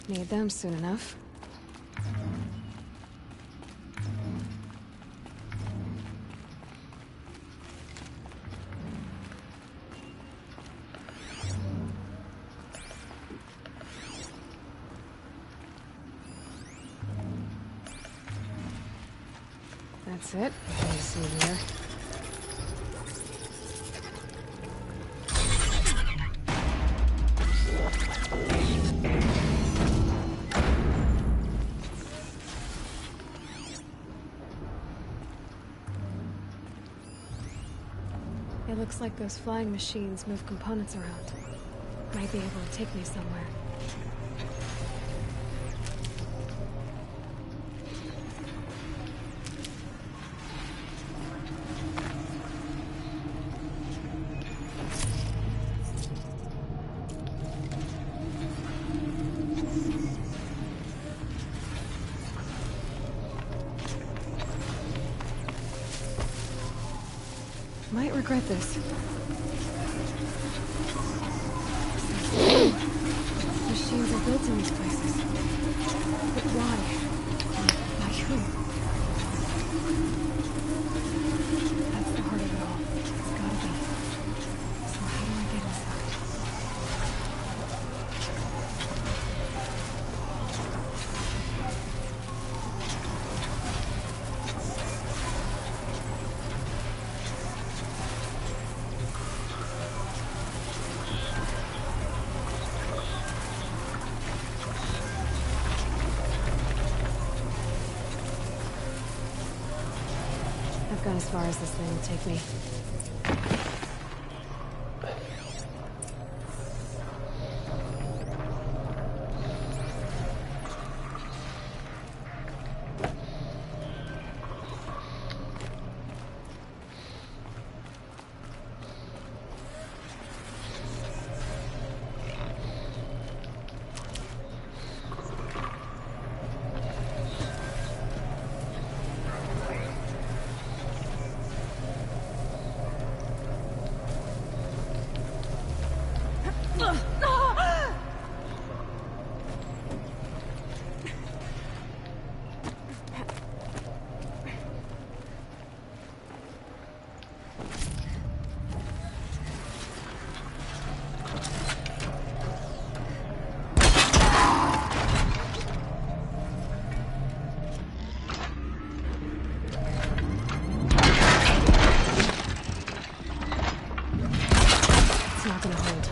Speaker 2: Need them soon enough. That's it. Let me see here. It looks like those flying machines move components around. Might be able to take me somewhere. Might regret this. Machines are built in these places. But why? By who? That's the heart of it all. It's gotta be. So how do I get inside? I've gone as far as this thing will take me. It's not gonna hold.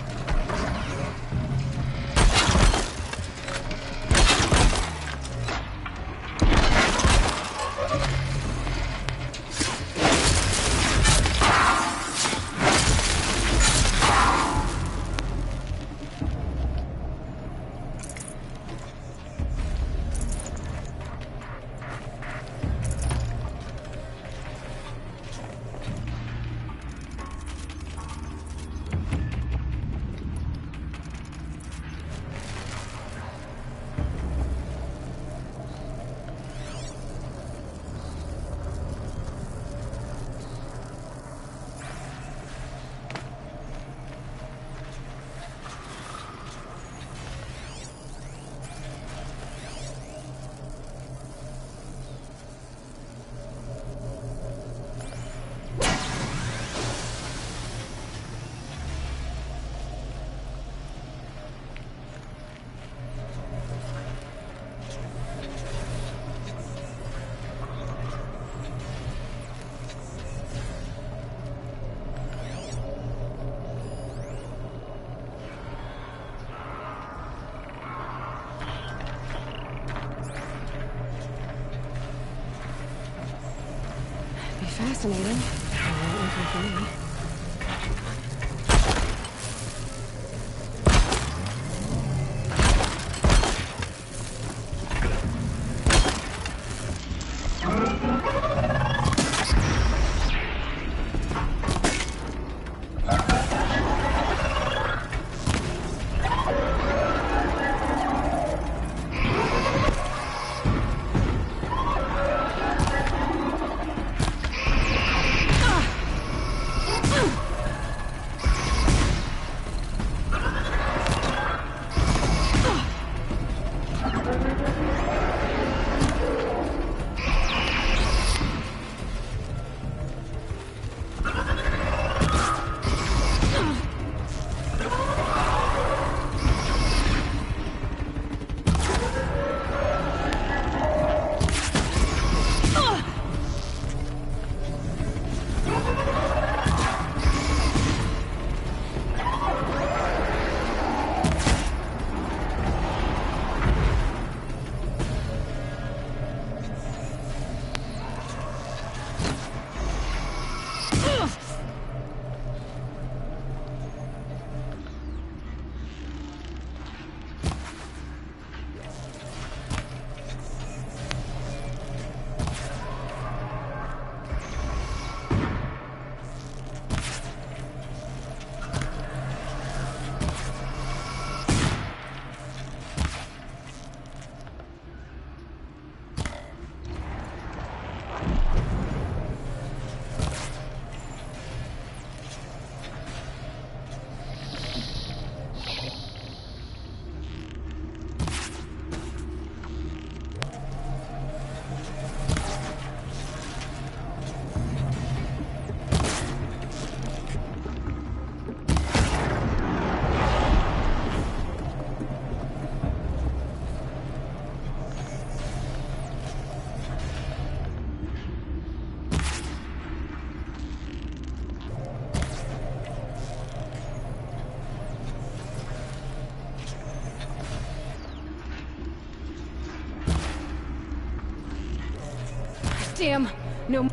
Speaker 2: Fascinating. Nothing for me. see him. No.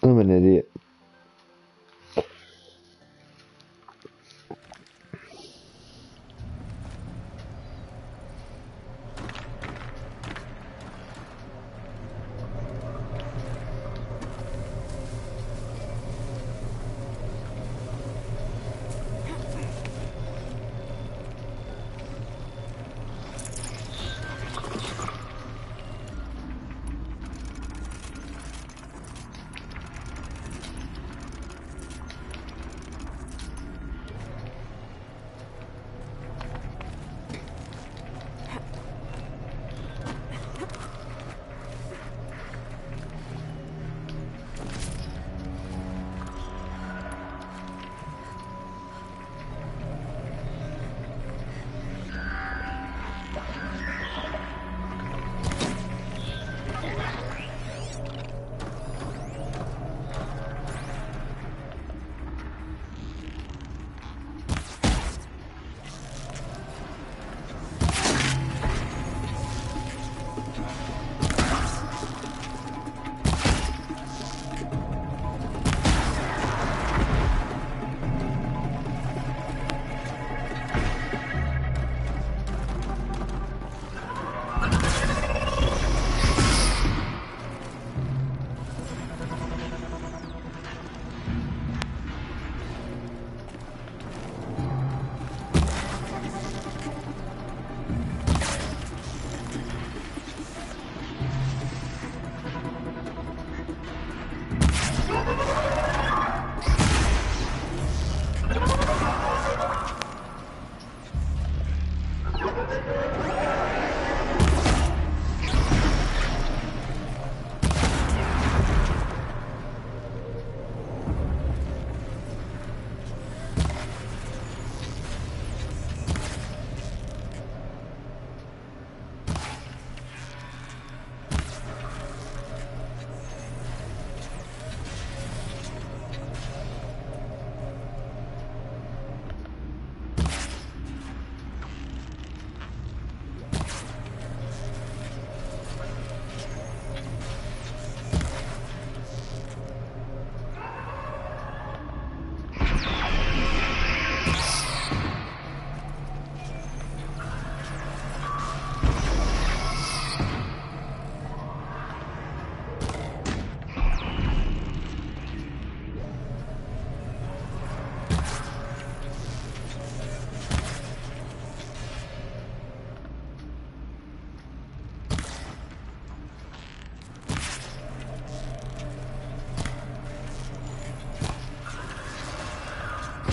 Speaker 1: I'm an idiot.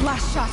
Speaker 2: Last shot.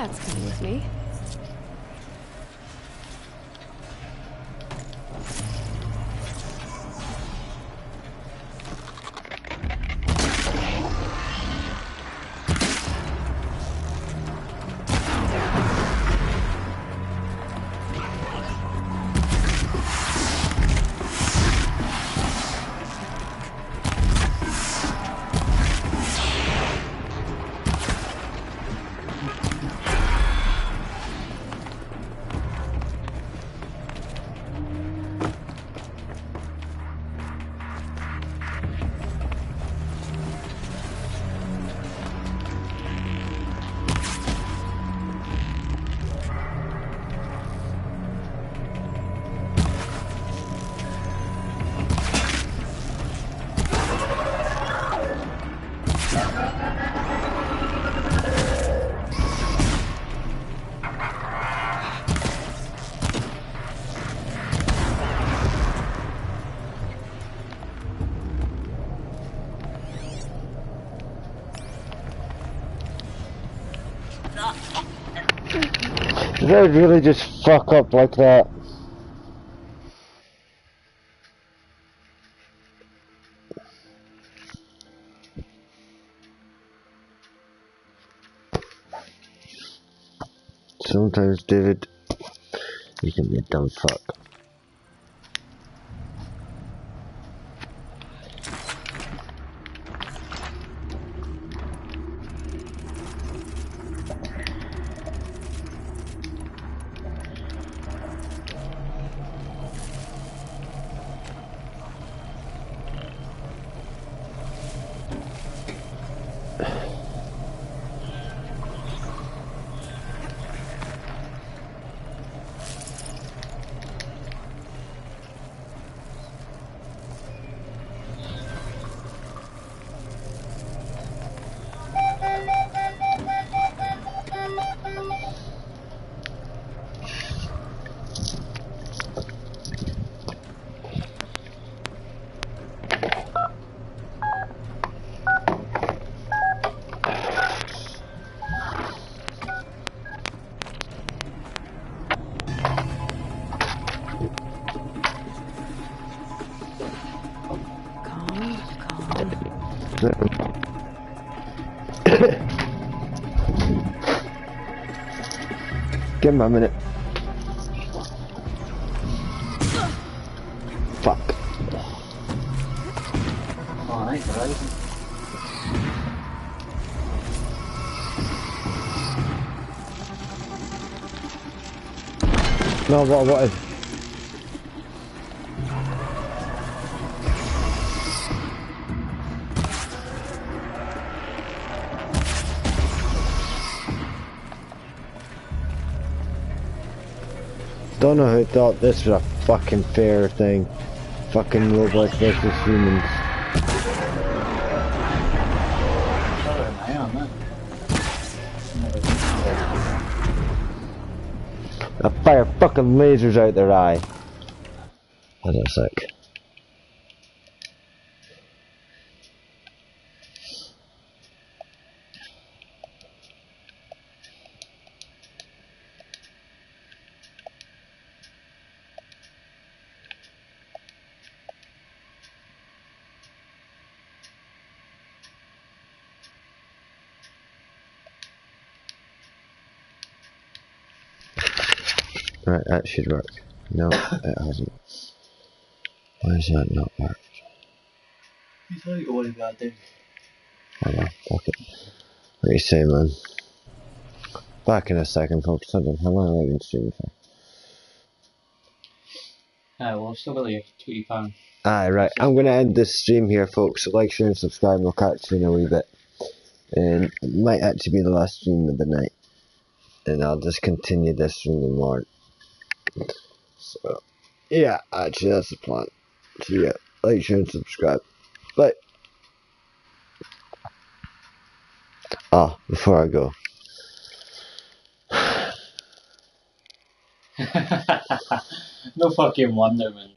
Speaker 2: That's coming with me.
Speaker 1: Did I really just fuck up like that? Sometimes, David, you can be a dumb fuck. Give him a minute. Fuck.
Speaker 8: Alright, guys.
Speaker 1: No, what is... Don't know who thought this was a fucking fair thing. Fucking robots versus humans. I fire fucking lasers out their eye. Hold on a sec. Right, that should work. No, it hasn't. Why does that not work?
Speaker 8: You thought you worried about it.
Speaker 1: Oh well, fuck it. What do you say, man? Back in a second, folks. How long have I been streaming for?
Speaker 8: Well, I've still got your £20.
Speaker 1: Aye, right. I'm going to end this stream here, folks. So like, share, and subscribe. We'll catch you in a wee bit. And it might actually be the last stream of the night. And I'll just continue this from the morning. So, yeah, actually, that's the plan. So, yeah, like, share, and subscribe. Bye. Ah, before I go.
Speaker 8: No fucking wonder, man.